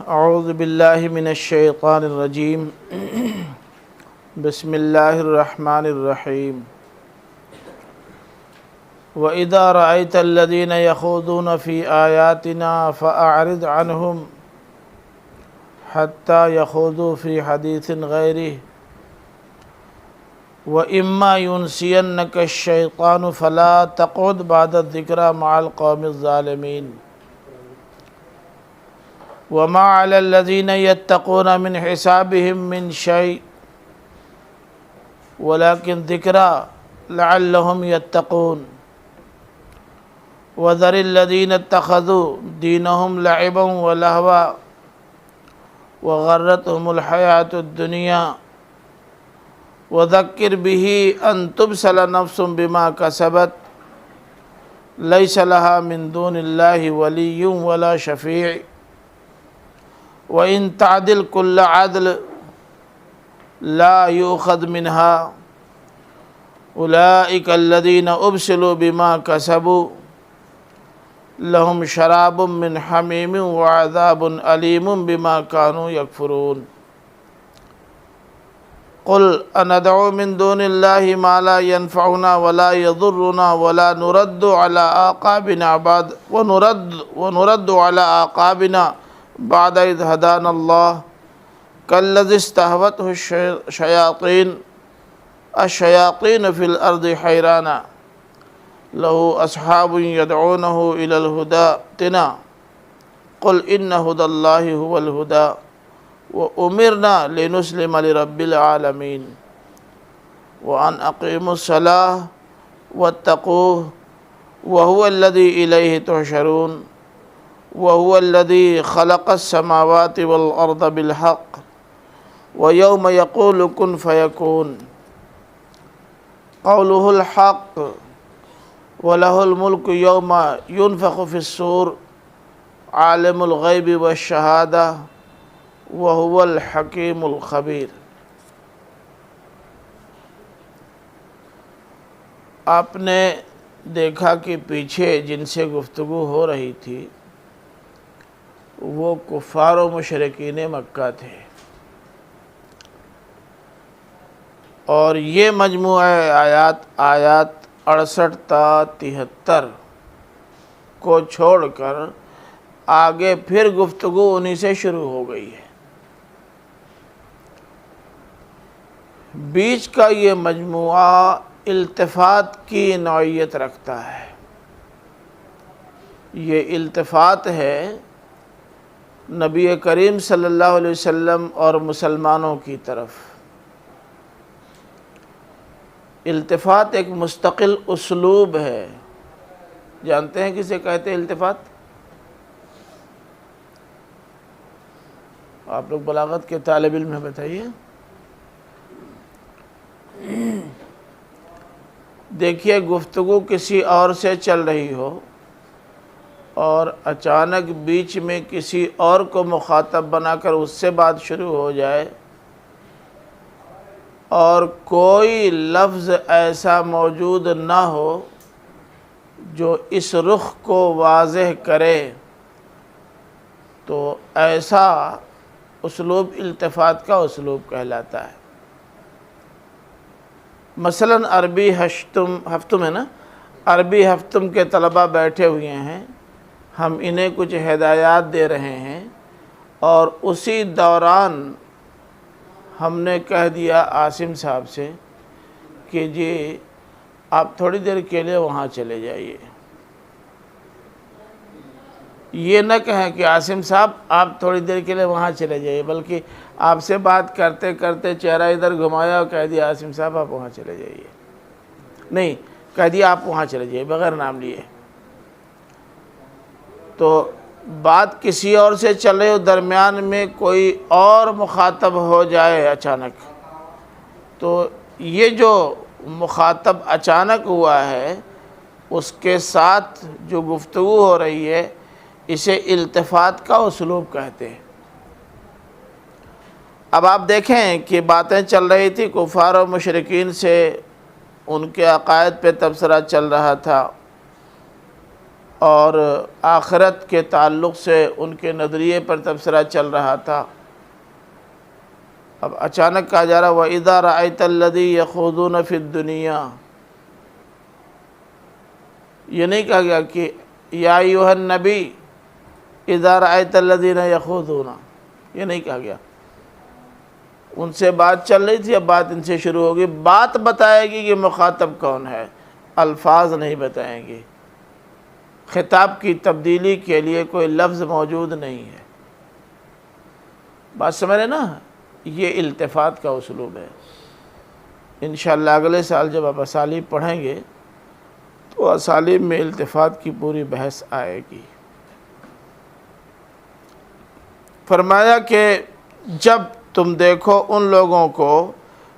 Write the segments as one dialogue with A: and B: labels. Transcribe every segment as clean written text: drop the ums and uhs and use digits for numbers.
A: اعوذ باللہ من الشیطان الرجیم بسم اللہ الرحمن الرحیم وَإِذَا رَأَيْتَ الَّذِينَ يَخُوضُونَ فِي آيَاتِنَا فَأَعْرِضْ عَنْهُمْ حَتَّى يَخُوضُوا فِي حَدِيثٍ غَيْرِهِ وَإِمَّا يُنْسِيَنَّكَ الشَّيْطَانُ فَلَا تَقْعُدْ بَعْدَ الذِّكْرَى مَعَ الْقَوْمِ الظَّالِمِينَ وَمَا عَلَى الَّذِينَ يَتَّقُونَ مِنْ حِسَابِهِمْ مِنْ شَيْءٍ وَلَكِنْ ذِكْرَى لَعَلَّهُمْ يَتَّقُونَ وَذَرِ الَّذِينَ اتَّخَذُوا دِينَهُمْ لَعِبًا وَلَهْوًا وَغَرَّتْهُمُ الْحَيَاةُ الدُّنْيَا وَذَكِّرْ بِهِ أَن تُبْسَلَ نَفْسٌ بِمَا كَسَبَتْ لَيْسَ لَهَا مِن دُونِ اللَّهِ وَلِيٌّ وَلَا شَفِيعٌ وَإِن تَعْدِلْ كُلَّ عَدْلٍ لَا يُؤْخَذْ مِنْهَا أُولَئِكَ الَّذِينَ أُبْسِلُوا بِمَا كَسَبُوا لَهُمْ شَرَابٌ مِّنْ حَمِيمٍ وَعَذَابٌ أَلِيمٌ بِمَا كَانُوا يَكْفُرُونَ قُلْ أَنَدْعُو مِن دُونِ اللَّهِ مَا لَا يَنفَعُنَا وَلَا يَضُرُّنَا وَلَا نُرَدُّ عَلَى أَعْقَابِنَا بعد إذ هدانا الله كالذي استهوته الشياطين في الأرض حيرانا له أصحاب يدعونه إلى الهدى ائتنا قل إن هدى الله هو الهدى وأمرنا لنسلم لرب العالمين وأن أقيموا الصلاة واتقوه وهو الذي إليه تحشرون وهو الذي خلق السماوات والأرض بالحق ويوم يقول كن فيكون قوله الحق وله الملك يوم ينفخ في الصور عالم الغيب والشهادة وهو الحكيم الخبير۔ آپ نے دیکھا کہ پیچھے جن سے گفتگو ہو رہی تھی وہ کفار و مشرکین مکہ تھے، اور یہ مجموعہ آیات 68 تا 73 کو چھوڑ کر آگے پھر گفتگو انہی سے شروع ہو گئی ہے۔ بیچ کا یہ مجموعہ التفات کی نوعیت رکھتا ہے۔ یہ التفات ہے نبی کریم صلی اللہ علیہ وسلم اور مسلمانوں کی طرف۔ التفات ایک مستقل اسلوب ہے۔ جانتے ہیں کسے کہتے ہیں التفات؟ آپ لوگ بلاغت کے طالب علم ہیں، بتائیے۔ دیکھیے، گفتگو کسی اور سے چل رہی ہو اور اچانک بیچ میں کسی اور کو مخاطب بنا کر اس سے بات شروع ہو جائے اور کوئی لفظ ایسا موجود نہ ہو جو اس رخ کو واضح کرے، تو ایسا اسلوب التفات کا اسلوب کہلاتا ہے۔ مثلا عربی ہفتم ہے نا، عربی ہفتم کے طلبہ بیٹھے ہوئے ہیں، ہم انہیں کچھ ہدایات دے رہے ہیں، اور اسی دوران ہم نے کہہ دیا عاصم صاحب سے کہ جی آپ تھوڑی دیر کے لیے وہاں چلے جائیے۔ یہ نہ کہیں کہ عاصم صاحب آپ تھوڑی دیر کے لیے وہاں چلے جائیے، بلکہ آپ سے بات کرتے کرتے چہرہ ادھر گھمایا اور کہہ دیا عاصم صاحب آپ وہاں چلے جائیے۔ نہیں، کہہ دیا آپ وہاں چلے جائیے بغیر نام لیے۔ تو بات کسی اور سے چل رہی ہو، درمیان میں کوئی اور مخاطب ہو جائے اچانک، تو یہ جو مخاطب اچانک ہوا ہے اس کے ساتھ جو گفتگو ہو رہی ہے اسے التفات کا اسلوب کہتے ہیں۔ اب آپ دیکھیں کہ باتیں چل رہی تھی کفار و مشرکین سے، ان کے عقائد پہ تبصرہ چل رہا تھا، اور آخرت کے تعلق سے ان کے نظریے پر تبصرہ چل رہا تھا۔ اب اچانک کہا جا رہا وَإِذَا رَأَيْتَ الَّذِي يَخُوضُونَ فِي الدُّنْيَا، یہ نہیں کہا گیا کہ یا ایھا النبی اذا رأیت الذین یخوضون، یہ نہیں کہا گیا۔ ان سے بات چل رہی تھی، اب بات ان سے شروع ہوگی، بات بتائے گی کہ مخاطب کون ہے، الفاظ نہیں بتائیں گے۔ خطاب کی تبدیلی کے لیے کوئی لفظ موجود نہیں ہے۔ بات سمجھ رہے نا؟ یہ التفات کا اسلوب ہے۔ انشاءاللہ اگلے سال جب آپ اسالیب پڑھیں گے تو اسالیب میں التفات کی پوری بحث آئے گی۔ فرمایا کہ جب تم دیکھو ان لوگوں کو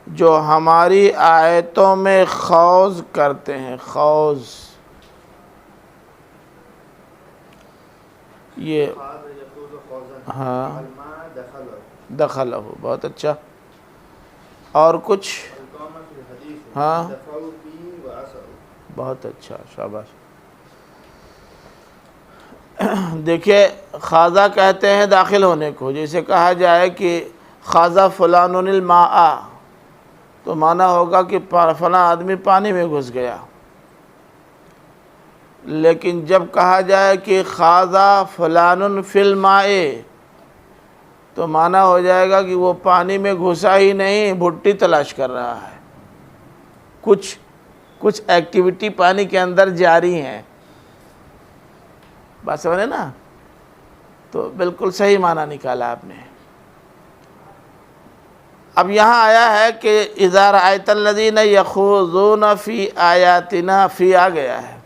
A: جو ہماری آیتوں میں خوض کرتے ہیں، خوض، یہ ہاں دخلہ، بہت اچھا، اور کچھ ہاں بہت اچھا، شاباش۔ دیکھیے خاضہ کہتے ہیں داخل ہونے کو، جیسے کہا جائے کہ خاضہ فلان الماء، تو معنی ہوگا کہ فلاں آدمی پانی میں گھس گیا۔ لیکن جب کہا جائے کہ خاضہ فلان فی الماء، تو معنی ہو جائے گا کہ وہ پانی میں گھسا ہی نہیں، بھٹی تلاش کر رہا ہے، کچھ ایکٹیویٹی پانی کے اندر جاری ہیں۔ بات سمجھے نا؟ تو بالکل صحیح معنی نکالا آپ نے۔ اب یہاں آیا ہے کہ اذا رأیت الذین یخوضون فی آیاتنا، فی آ گیا ہے۔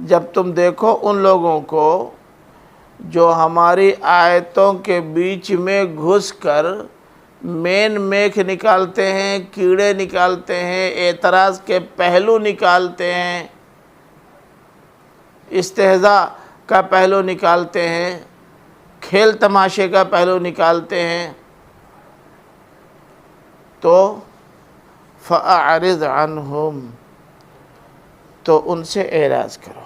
A: جب تم دیکھو ان لوگوں کو جو ہماری آیتوں کے بیچ میں گھس کر مین میخ نکالتے ہیں، کیڑے نکالتے ہیں، اعتراض کے پہلو نکالتے ہیں، استہزاء کا پہلو نکالتے ہیں، کھیل تماشے کا پہلو نکالتے ہیں، تو فَأَعْرِضْ عَنْهُمْ، تو ان سے اعراض کرو۔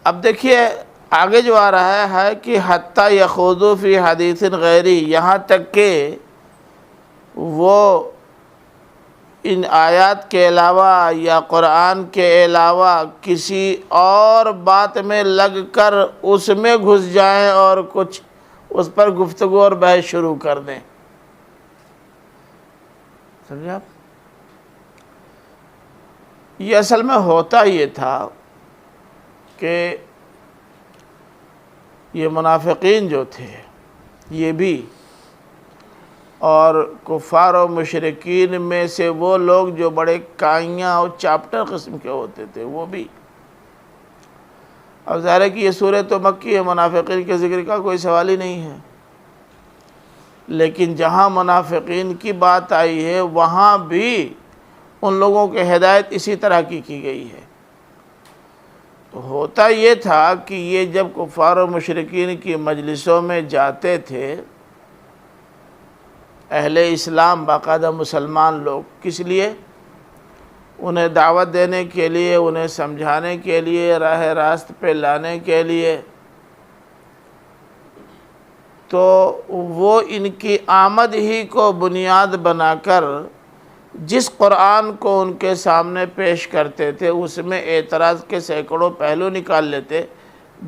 A: اب دیکھیے آگے جو آ رہا ہے کہ حَتَّى يَخُوضُوا فِي حَدِيثٍ غَيْرِهِ، یہاں تک کہ وہ ان آیات کے علاوہ یا قرآن کے علاوہ کسی اور بات میں لگ کر اس میں گھس جائیں اور کچھ اس پر گفتگو اور بحث شروع کر دیں۔ سمجھے آپ؟ یہ اصل میں ہوتا یہ تھا کہ یہ منافقین جو تھے، یہ بھی، اور کفار و مشرکین میں سے وہ لوگ جو بڑے کائیاں اور چاپٹر قسم کے ہوتے تھے، وہ بھی۔ اب ظاہر ہے کہ یہ سورہ تو مکی ہے، منافقین کے ذکر کا کوئی سوال ہی نہیں ہے، لیکن جہاں منافقین کی بات آئی ہے وہاں بھی ان لوگوں کے ہدایت اسی طرح کی گئی ہے۔ تو ہوتا یہ تھا کہ یہ جب کفار و مشرکین کی مجلسوں میں جاتے تھے اہل اسلام، باقاعدہ مسلمان لوگ، کس لیے؟ انہیں دعوت دینے کے لیے، انہیں سمجھانے کے لیے، راہ راست پہ لانے کے لیے، تو وہ ان کی آمد ہی کو بنیاد بنا کر جس قرآن کو ان کے سامنے پیش کرتے تھے اس میں اعتراض کے سینکڑوں پہلو نکال لیتے،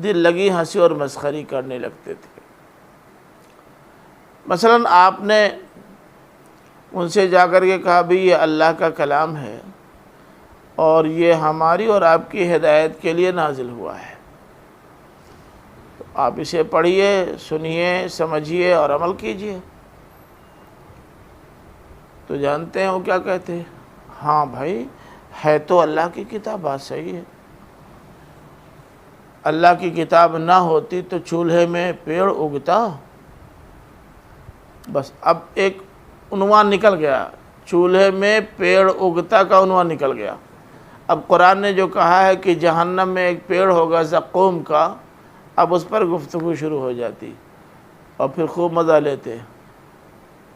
A: دل لگی ہنسی اور مسخری کرنے لگتے تھے۔ مثلا آپ نے ان سے جا کر کے کہا بھی یہ اللہ کا کلام ہے اور یہ ہماری اور آپ کی ہدایت کے لیے نازل ہوا ہے، تو آپ اسے پڑھیے، سنیے، سمجھیے اور عمل کیجیے۔ تو جانتے ہیں وہ کیا کہتے ہیں؟ ہاں بھائی ہے تو اللہ کی کتاب، بات صحیح ہے، اللہ کی کتاب نہ ہوتی تو چولہے میں پیڑ اگتا۔ بس اب ایک عنوان نکل گیا، چولہے میں پیڑ اگتا کا عنوان نکل گیا۔ اب قرآن نے جو کہا ہے کہ جہنم میں ایک پیڑ ہوگا زقوم کا، اب اس پر گفتگو شروع ہو جاتی اور پھر خوب مزہ لیتے۔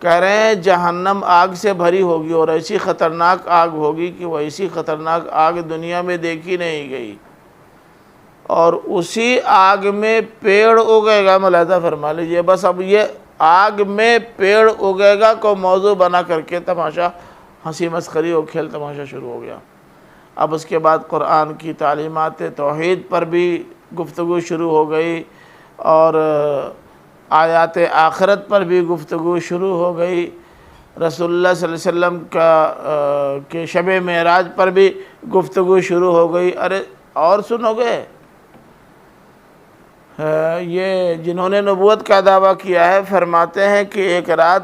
A: کہہ رہے ہیں جہنم آگ سے بھری ہوگی اور ایسی خطرناک آگ ہوگی کہ وہ ایسی خطرناک آگ دنیا میں دیکھی نہیں گئی، اور اسی آگ میں پیڑ اگے گا۔ ملاحظہ فرما لیجئے، بس اب یہ آگ میں پیڑ اگے گا کو موضوع بنا کر کے تماشا، ہنسی مسخری اور کھیل تماشا شروع ہو گیا۔ اب اس کے بعد قرآن کی تعلیمات توحید پر بھی گفتگو شروع ہو گئی، اور آیات آخرت پر بھی گفتگو شروع ہو گئی، رسول اللہ صلی اللہ علیہ وسلم کے شب معراج پر بھی گفتگو شروع ہو گئی۔ ارے اور سنو گے، یہ جنہوں نے نبوت کا دعویٰ کیا ہے فرماتے ہیں کہ ایک رات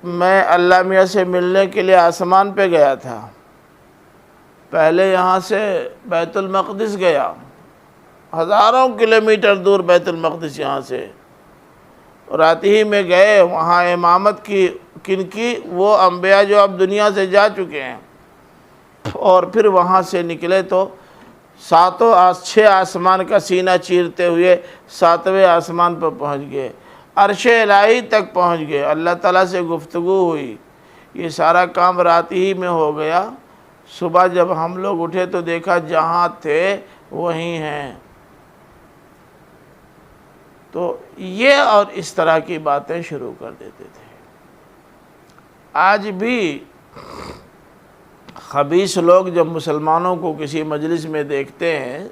A: میں اللہ میاں سے ملنے کے لیے آسمان پہ گیا تھا، پہلے یہاں سے بیت المقدس گیا، ہزاروں کلومیٹر دور بیت المقدس یہاں سے، رات ہی میں گئے وہاں امامت کی کن کی؟ وہ انبیاء جو اب دنیا سے جا چکے ہیں، اور پھر وہاں سے نکلے تو چھ آسمان کا سینہ چیرتے ہوئے 7ویں آسمان پر پہنچ گئے، عرش الہی تک پہنچ گئے، اللہ تعالیٰ سے گفتگو ہوئی۔ یہ سارا کام رات ہی میں ہو گیا۔ صبح جب ہم لوگ اٹھے تو دیکھا جہاں تھے وہیں ہیں۔ تو یہ اور اس طرح کی باتیں شروع کر دیتے تھے۔ آج بھی خبیث لوگ جب مسلمانوں کو کسی مجلس میں دیکھتے ہیں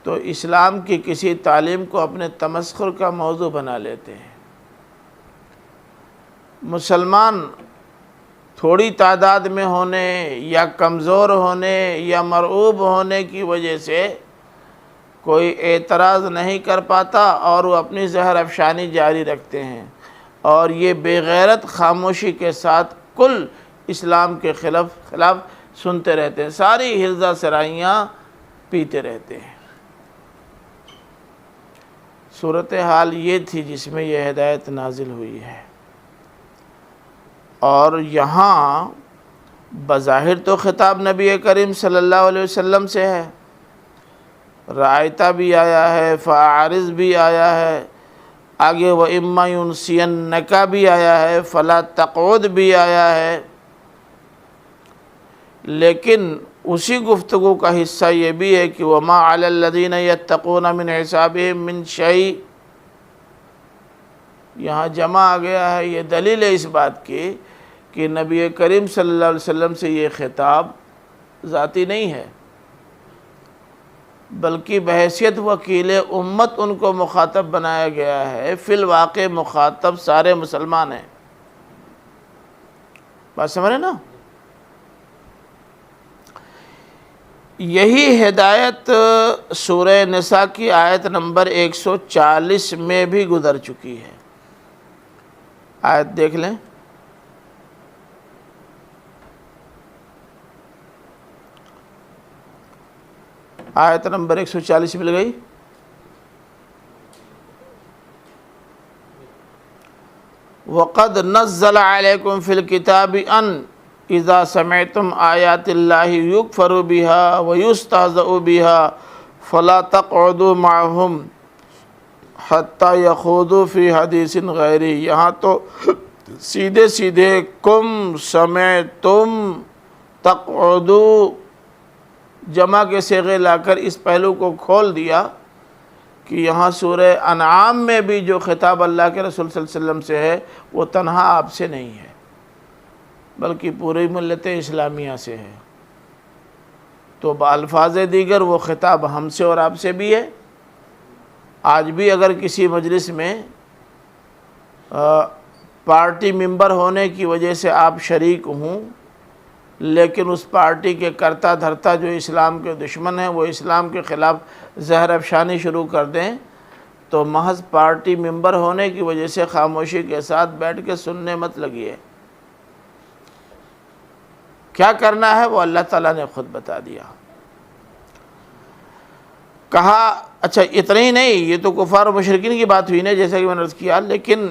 A: تو اسلام کی کسی تعلیم کو اپنے تمسخر کا موضوع بنا لیتے ہیں۔ مسلمان تھوڑی تعداد میں ہونے یا کمزور ہونے یا مرعوب ہونے کی وجہ سے کوئی اعتراض نہیں کر پاتا، اور وہ اپنی زہر افشانی جاری رکھتے ہیں، اور یہ بے غیرت خاموشی کے ساتھ کل اسلام کے خلاف سنتے رہتے ہیں، ساری حرزہ سرائیاں پیتے رہتے ہیں۔ صورتحال یہ تھی جس میں یہ ہدایت نازل ہوئی ہے، اور یہاں بظاہر تو خطاب نبی کریم صلی اللہ علیہ وسلم سے ہے، رائتا بھی آیا ہے، فاعرض بھی آیا ہے، آگے وَإِمَّا يُنْسِيَنَّكَ بھی آیا ہے، فَلَا تَقْعُدْ بھی آیا ہے، لیکن اسی گفتگو کا حصہ یہ بھی ہے کہ وَمَا عَلَى الَّذِينَ يَتَّقُونَ مِنْ حِسَابِهِمْ مِنْ شَيْءٍ، یہاں جمع آ گیا ہے۔ یہ دلیل ہے اس بات کی کہ نبی کریم صلی اللہ علیہ وسلم سے یہ خطاب ذاتی نہیں ہے، بلکہ بحیثیت وکیل امت ان کو مخاطب بنایا گیا ہے۔ فی الواقع مخاطب سارے مسلمان ہیں۔ بات سمجھ رہے نا؟ یہی ہدایت سورہ نساء کی آیت نمبر 140 میں بھی گزر چکی ہے۔ آیت دیکھ لیں۔ آیت نمبر 140 مل گئی۔ وَقَدْ نَزَّلَ عَلَيْكُمْ فِي الْكِتَابِ أَنْ اِذَا سَمِعْتُمْ آيَاتِ اللَّهِ يُكْفَرُ بِهَا وَيُسْتَهْزَأُ بِهَا فَلَا تَقْعُدُوا مَعَهُمْ حَتَّى يَخُوضُوا فِي حَدِيثٍ غَيْرِهِ، یہاں تو سیدھے سیدھے کم سمعتم تقعدوا جمع کے صیغے لا کر اس پہلو کو کھول دیا کہ یہاں سورہ انعام میں بھی جو خطاب اللہ کے رسول صلی اللہ علیہ وسلم سے ہے وہ تنہا آپ سے نہیں ہے، بلکہ پوری ملت اسلامیہ سے ہے۔ تو بالفاظ دیگر وہ خطاب ہم سے اور آپ سے بھی ہے۔ آج بھی اگر کسی مجلس میں پارٹی ممبر ہونے کی وجہ سے آپ شریک ہوں، لیکن اس پارٹی کے کرتا دھرتا جو اسلام کے دشمن ہیں وہ اسلام کے خلاف زہر افشانی شروع کر دیں، تو محض پارٹی ممبر ہونے کی وجہ سے خاموشی کے ساتھ بیٹھ کے سننے مت لگیے۔ کیا کرنا ہے وہ اللہ تعالیٰ نے خود بتا دیا۔ کہا اچھا اتنا ہی نہیں، یہ تو کفار و مشرکین کی بات ہوئی نا جیسا کہ میں نے عرض کیا، لیکن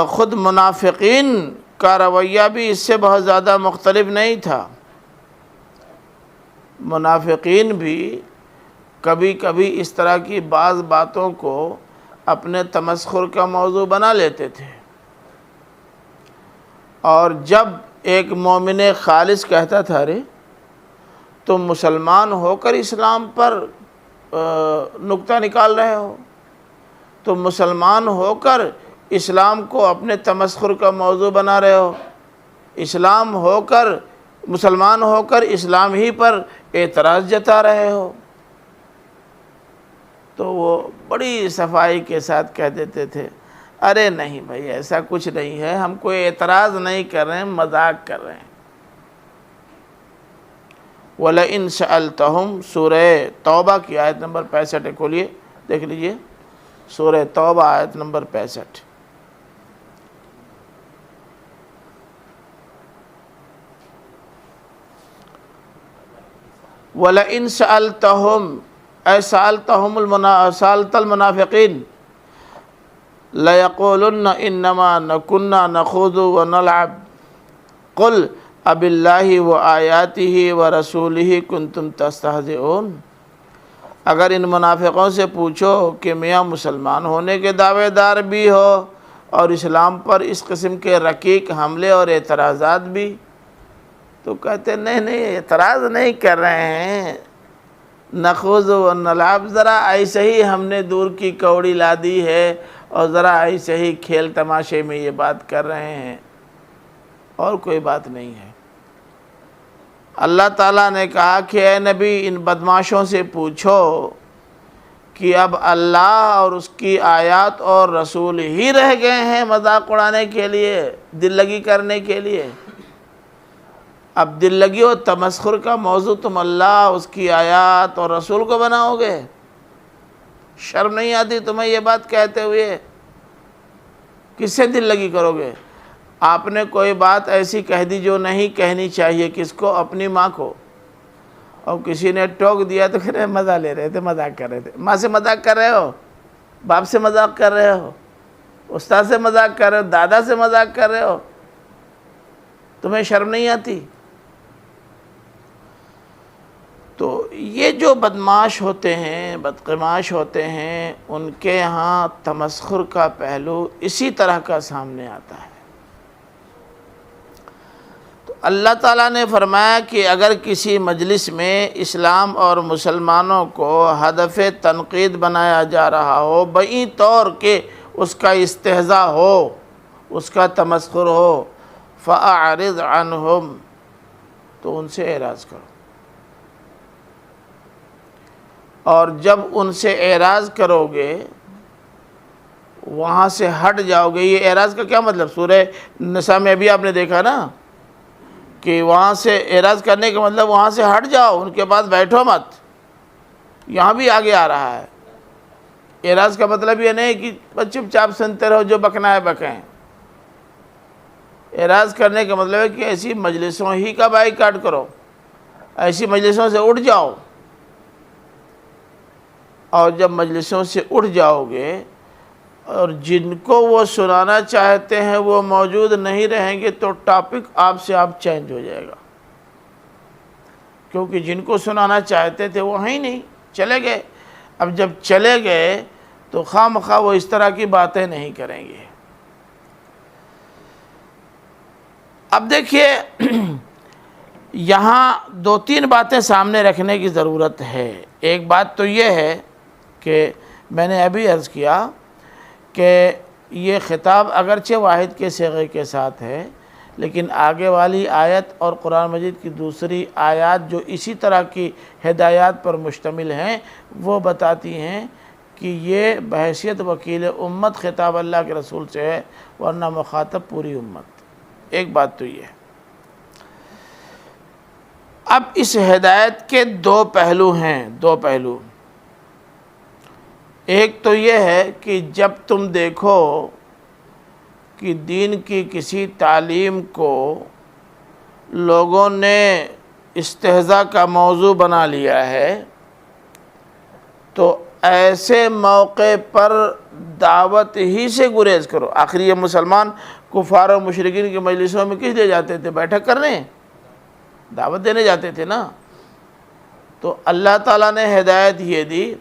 A: خود منافقین کا رویہ بھی اس سے بہت زیادہ مختلف نہیں تھا۔ منافقین بھی کبھی کبھی اس طرح کی بعض باتوں کو اپنے تمسخر کا موضوع بنا لیتے تھے۔ اور جب ایک مومن خالص کہتا تھا ارے تم مسلمان ہو کر اسلام پر نکتہ نکال رہے ہو، تم مسلمان ہو کر اسلام کو اپنے تمسخر کا موضوع بنا رہے ہو، مسلمان ہو کر اسلام ہی پر اعتراض جتا رہے ہو، تو وہ بڑی صفائی کے ساتھ کہہ دیتے تھے ارے نہیں بھائی ایسا کچھ نہیں ہے، ہم کوئی اعتراض نہیں کر رہے ہیں، مذاق کر رہے ہیں۔ وَلَئِن سَأَلْتَهُمْ سورہ توبہ کی آیت نمبر 65 کھولیے دیکھ لیجئے، سورہ توبہ آیت نمبر 65۔ وَلَئِن سَأَلْتَهُمْ اے سألت المنافقین لَيَقُولُنَّ إِنَّمَا نَكُنَّا نَخُوضُ وَنَلْعَبُ قُلْ اب اللہ و آیاتہ و رسولہ کنتم تستہزئون۔ اگر ان منافقوں سے پوچھو کہ میاں مسلمان ہونے کے دعوے دار بھی ہو اور اسلام پر اس قسم کے رقیق حملے اور اعتراضات بھی، تو کہتے نہیں اعتراض نہیں کر رہے ہیں، نخوض و نلعب، ذرا ایسے ہی ہم نے دور کی کوڑی لا دی ہے اور ذرا ایسے ہی کھیل تماشے میں یہ بات کر رہے ہیں، اور کوئی بات نہیں ہے۔ اللہ تعالیٰ نے کہا کہ اے نبی ان بدماشوں سے پوچھو کہ اب اللہ اور اس کی آیات اور رسول ہی رہ گئے ہیں مذاق اڑانے کے لیے، دل لگی کرنے کے لیے؟ اب دل لگی و تمسخر کا موضوع تم اللہ، اس کی آیات اور رسول کو بناؤ گے؟ شرم نہیں آتی تمہیں یہ بات کہتے ہوئے؟ کس سے دل لگی کرو گے؟ آپ نے کوئی بات ایسی کہہ دی جو نہیں کہنی چاہیے، کس کو؟ اپنی ماں کو، اور کسی نے ٹوک دیا تو پھر مزہ لے رہے تھے، مذاق کر رہے تھے۔ ماں سے مذاق کر رہے ہو، باپ سے مذاق کر رہے ہو، استاد سے مذاق کر رہے ہو، دادا سے مذاق کر رہے ہو، تمہیں شرم نہیں آتی؟ تو یہ جو بدماش ہوتے ہیں، بدقماش ہوتے ہیں، ان کے ہاں تمسخر کا پہلو اسی طرح کا سامنے آتا ہے۔ اللہ تعالیٰ نے فرمایا کہ اگر کسی مجلس میں اسلام اور مسلمانوں کو ہدف تنقید بنایا جا رہا ہو، بئی طور کہ اس کا استہزاء ہو، اس کا تمسخر ہو، فَأَعْرِضْ عَنْهُمْ، تو ان سے اعراض کرو، اور جب ان سے اعراض کرو گے، وہاں سے ہٹ جاؤ گے۔ یہ اعراض کا کیا مطلب؟ سورہ نساء میں ابھی آپ نے دیکھا نا کہ وہاں سے اعراض کرنے کا مطلب وہاں سے ہٹ جاؤ، ان کے پاس بیٹھو مت۔ یہاں بھی آگے آ رہا ہے، اعراض کا مطلب یہ نہیں کہ بس چپ چاپ سنتے رہو، جو بکنا ہے بکیں۔ اعراض کرنے کا مطلب ہے کہ ایسی مجلسوں ہی کا بائیکاٹ کرو، ایسی مجلسوں سے اٹھ جاؤ، اور جب مجلسوں سے اٹھ جاؤ گے اور جن کو وہ سنانا چاہتے ہیں وہ موجود نہیں رہیں گے، تو ٹاپک آپ سے آپ چینج ہو جائے گا، کیونکہ جن کو سنانا چاہتے تھے وہ ہیں ہی نہیں، چلے گئے۔ اب جب چلے گئے تو خواہ مخواہ وہ اس طرح کی باتیں نہیں کریں گے۔ اب دیکھیے یہاں دو تین باتیں سامنے رکھنے کی ضرورت ہے۔ ایک بات تو یہ ہے کہ میں نے ابھی عرض کیا کہ یہ خطاب اگرچہ واحد کے صیغے کے ساتھ ہے، لیکن آگے والی آیت اور قرآن مجید کی دوسری آیات جو اسی طرح کی ہدایات پر مشتمل ہیں، وہ بتاتی ہیں کہ یہ بحیثیت وکیل امت خطاب اللہ کے رسول سے ہے، ورنہ مخاطب پوری امت۔ ایک بات تو یہ ہے۔ اب اس ہدایت کے دو پہلو ہیں، دو پہلو۔ ایک تو یہ ہے کہ جب تم دیکھو کہ دین کی کسی تعلیم کو لوگوں نے استہزاء کا موضوع بنا لیا ہے، تو ایسے موقع پر دعوت ہی سے گریز کرو۔ آخر یہ مسلمان کفار و مشرکین کے مجلسوں میں کس لیے جاتے تھے؟ بیٹھک کرنے، دعوت دینے جاتے تھے نا۔ تو اللہ تعالیٰ نے ہدایت یہ دی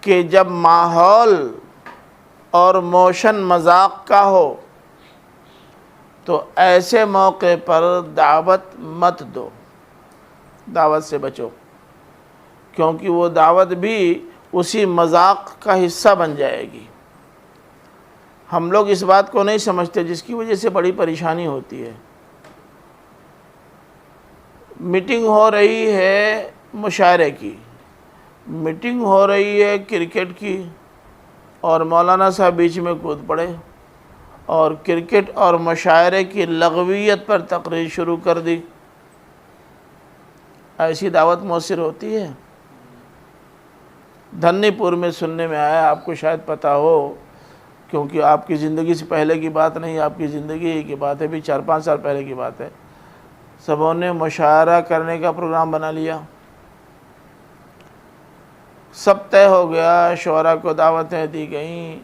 A: کہ جب ماحول اور موشن مذاق کا ہو تو ایسے موقع پر دعوت مت دو، دعوت سے بچو، کیونکہ وہ دعوت بھی اسی مذاق کا حصہ بن جائے گی۔ ہم لوگ اس بات کو نہیں سمجھتے، جس کی وجہ سے بڑی پریشانی ہوتی ہے۔ میٹنگ ہو رہی ہے مشاعرے کی، میٹنگ ہو رہی ہے کرکٹ کی، اور مولانا صاحب بیچ میں کود پڑے اور کرکٹ اور مشاعرے کی لغویت پر تقریر شروع کر دی۔ ایسی دعوت مؤثر ہوتی ہے؟ دھنی پور میں سننے میں آیا، آپ کو شاید پتہ ہو، کیونکہ آپ کی زندگی سے پہلے کی بات نہیں، آپ کی زندگی کی بات ہے، بھی 4-5 سال پہلے کی بات ہے۔ سبوں نے مشاعرہ کرنے کا پروگرام بنا لیا، سب طے ہو گیا، شعراء کو دعوتیں دی گئیں،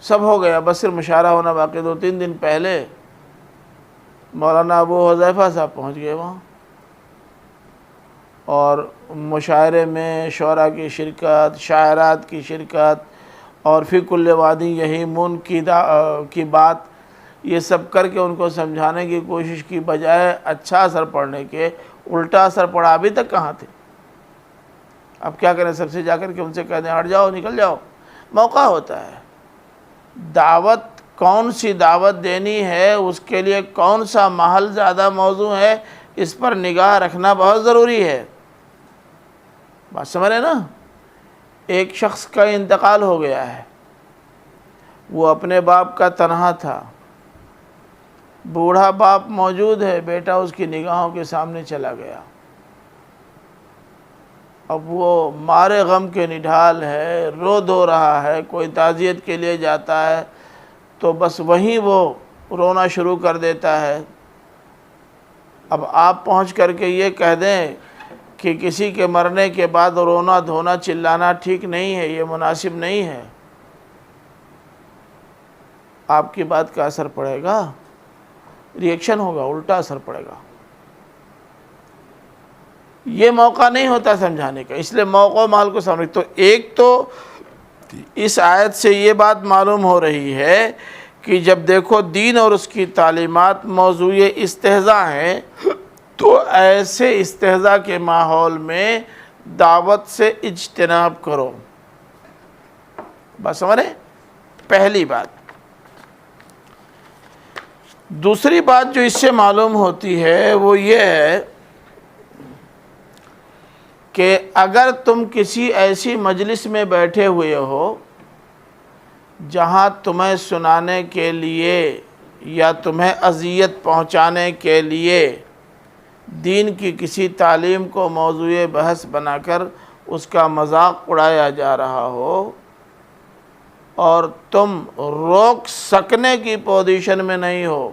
A: سب ہو گیا، بس صرف مشاعرہ ہونا باقی۔ 2-3 دن پہلے مولانا ابو حذیفہ صاحب پہنچ گئے وہاں، اور مشاعرے میں شعراء کی شرکت، شاعرات کی شرکت، اور فی کل وادی یہیمون کی بات، یہ سب کر کے ان کو سمجھانے کی کوشش کی، بجائے اچھا اثر پڑنے کے الٹا اثر پڑا۔ ابھی تک کہاں تھے؟ اب کیا کریں؟ سب سے جا کر کے ان سے کہہ دیں ہٹ جاؤ، نکل جاؤ۔ موقع ہوتا ہے، دعوت کون سی دعوت دینی ہے، اس کے لیے کون سا محل زیادہ موزوں ہے، اس پر نگاہ رکھنا بہت ضروری ہے۔ بات سمجھ رہے نا؟ ایک شخص کا انتقال ہو گیا ہے، وہ اپنے باپ کا تنہا تھا، بوڑھا باپ موجود ہے، بیٹا اس کی نگاہوں کے سامنے چلا گیا، اب وہ مارے غم کے نڈھال ہے، رو دھو رہا ہے۔ کوئی تعزیت کے لیے جاتا ہے تو بس وہیں وہ رونا شروع کر دیتا ہے۔ اب آپ پہنچ کر کے یہ کہہ دیں کہ کسی کے مرنے کے بعد رونا دھونا چلانا ٹھیک نہیں ہے، یہ مناسب نہیں ہے، آپ کی بات کا اثر پڑے گا، ری ایکشن ہوگا، الٹا اثر پڑے گا۔ یہ موقع نہیں ہوتا سمجھانے کا، اس لیے موقع و محل کو سمجھ۔ تو ایک تو اس آیت سے یہ بات معلوم ہو رہی ہے کہ جب دیکھو دین اور اس کی تعلیمات موضوع استہزاء ہیں، تو ایسے استہزاء کے ماحول میں دعوت سے اجتناب کرو۔ بس سمجھ رہے؟ پہلی بات۔ دوسری بات جو اس سے معلوم ہوتی ہے وہ یہ ہے کہ اگر تم کسی ایسی مجلس میں بیٹھے ہوئے ہو جہاں تمہیں سنانے کے لیے یا تمہیں اذیت پہنچانے کے لیے دین کی کسی تعلیم کو موضوع بحث بنا کر اس کا مذاق اڑایا جا رہا ہو، اور تم روک سکنے کی پوزیشن میں نہیں ہو،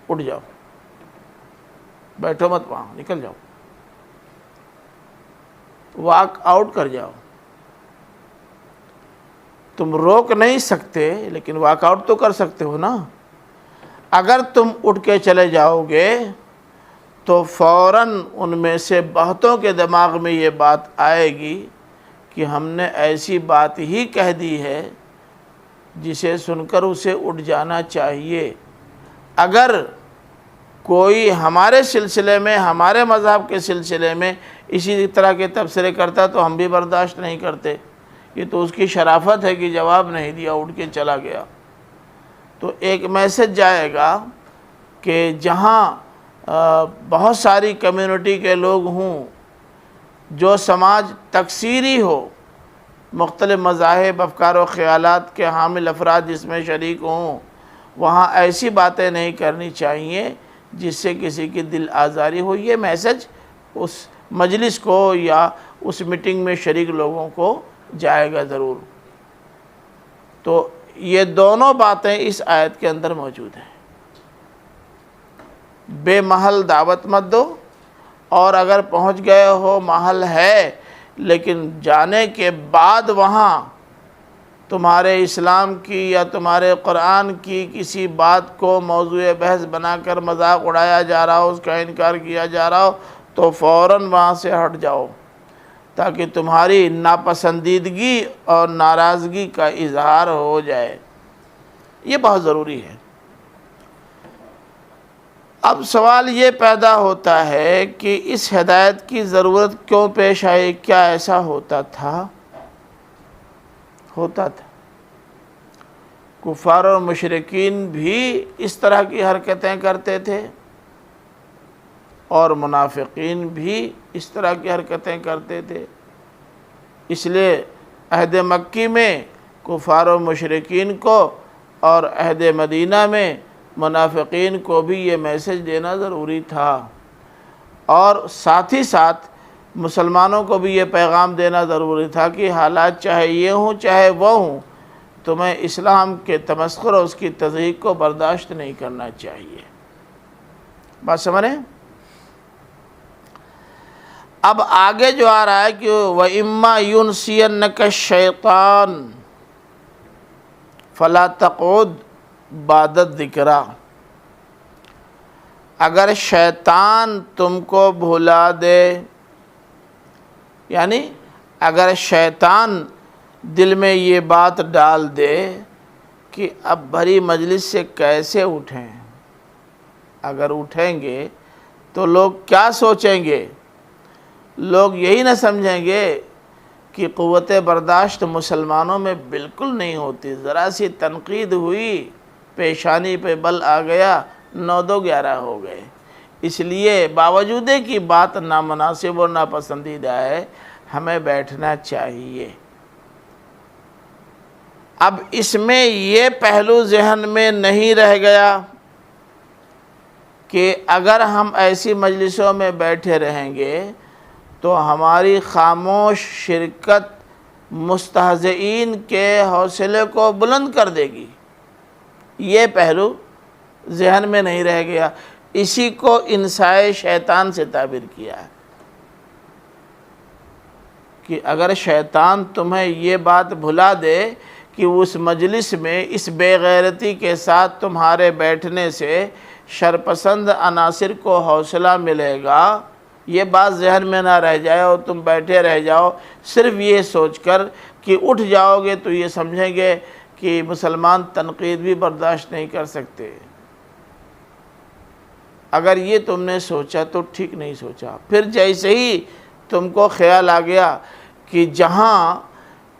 A: اٹھ جاؤ، بیٹھو مت وہاں، نکل جاؤ، واک آؤٹ کر جاؤ۔ تم روک نہیں سکتے لیکن واک آؤٹ تو کر سکتے ہو نا۔ اگر تم اٹھ کے چلے جاؤ گے تو فوراً ان میں سے بہتوں کے دماغ میں یہ بات آئے گی کہ ہم نے ایسی بات ہی کہہ دی ہے جسے سن کر اسے اٹھ جانا چاہیے۔ اگر کوئی ہمارے سلسلے میں، ہمارے مذہب کے سلسلے میں اسی طرح کے تبصرے کرتا تو ہم بھی برداشت نہیں کرتے۔ یہ تو اس کی شرافت ہے کہ جواب نہیں دیا، اٹھ کے چلا گیا۔ تو ایک میسج جائے گا کہ جہاں بہت ساری کمیونٹی کے لوگ ہوں، جو سماج تکثیری ہو، مختلف مذاہب، افکار و خیالات کے حامل افراد جس میں شریک ہوں، وہاں ایسی باتیں نہیں کرنی چاہیے جس سے کسی کی دل آزاری ہو۔ یہ میسج اس مجلس کو یا اس میٹنگ میں شریک لوگوں کو جائے گا ضرور۔ تو یہ دونوں باتیں اس آیت کے اندر موجود ہیں۔ بے محل دعوت مت دو، اور اگر پہنچ گئے ہو محل ہے لیکن جانے کے بعد وہاں تمہارے اسلام کی یا تمہارے قرآن کی کسی بات کو موضوع بحث بنا کر مذاق اڑایا جا رہا ہو، اس کا انکار کیا جا رہا ہو، تو فوراً وہاں سے ہٹ جاؤ، تاکہ تمہاری ناپسندیدگی اور ناراضگی کا اظہار ہو جائے۔ یہ بہت ضروری ہے۔ اب سوال یہ پیدا ہوتا ہے کہ اس ہدایت کی ضرورت کیوں پیش آئی؟ کیا ایسا ہوتا تھا؟ کفار اور مشرکین بھی اس طرح کی حرکتیں کرتے تھے اور منافقین بھی اس طرح کی حرکتیں کرتے تھے، اس لیے عہد مکی میں کفار و مشرکین کو اور عہد مدینہ میں منافقین کو بھی یہ میسج دینا ضروری تھا، اور ساتھ ہی ساتھ مسلمانوں کو بھی یہ پیغام دینا ضروری تھا کہ حالات چاہے یہ ہوں چاہے وہ ہوں، تمہیں اسلام کے تمسخر اور اس کی تضحیق کو برداشت نہیں کرنا چاہیے۔ بات سمجھ رہے ہیں؟ اب آگے جو آ رہا ہے کہ وَإِمَّا يُنْسِيَنَّكَ الشَّيْطَانُ فَلَا تَقْعُدْ بَعْدَ الذِّكْرَىٰ، اگر شیطان تم کو بھلا دے، یعنی اگر شیطان دل میں یہ بات ڈال دے کہ اب بھری مجلس سے کیسے اٹھیں، اگر اٹھیں گے تو لوگ کیا سوچیں گے؟ لوگ یہی نہ سمجھیں گے کہ قوت برداشت مسلمانوں میں بالکل نہیں ہوتی، ذرا سی تنقید ہوئی پیشانی پہ بل آ گیا، 9-2-11 ہو گئے۔ اس لیے باوجود کہ بات نامناسب اور ناپسندیدہ ہے، ہمیں بیٹھنا چاہیے۔ اب اس میں یہ پہلو ذہن میں نہیں رہ گیا کہ اگر ہم ایسی مجلسوں میں بیٹھے رہیں گے تو ہماری خاموش شرکت مستہزئین کے حوصلے کو بلند کر دے گی، یہ پہلو ذہن میں نہیں رہ گیا۔ اسی کو انسائے شیطان سے تعبیر کیا ہے کہ اگر شیطان تمہیں یہ بات بھلا دے کہ اس مجلس میں اس بے غیرتی کے ساتھ تمہارے بیٹھنے سے شرپسند عناصر کو حوصلہ ملے گا، یہ بات ذہن میں نہ رہ جائے اور تم بیٹھے رہ جاؤ صرف یہ سوچ کر کہ اٹھ جاؤ گے تو یہ سمجھیں گے کہ مسلمان تنقید بھی برداشت نہیں کر سکتے، اگر یہ تم نے سوچا تو ٹھیک نہیں سوچا۔ پھر جیسے ہی تم کو خیال آ گیا کہ جہاں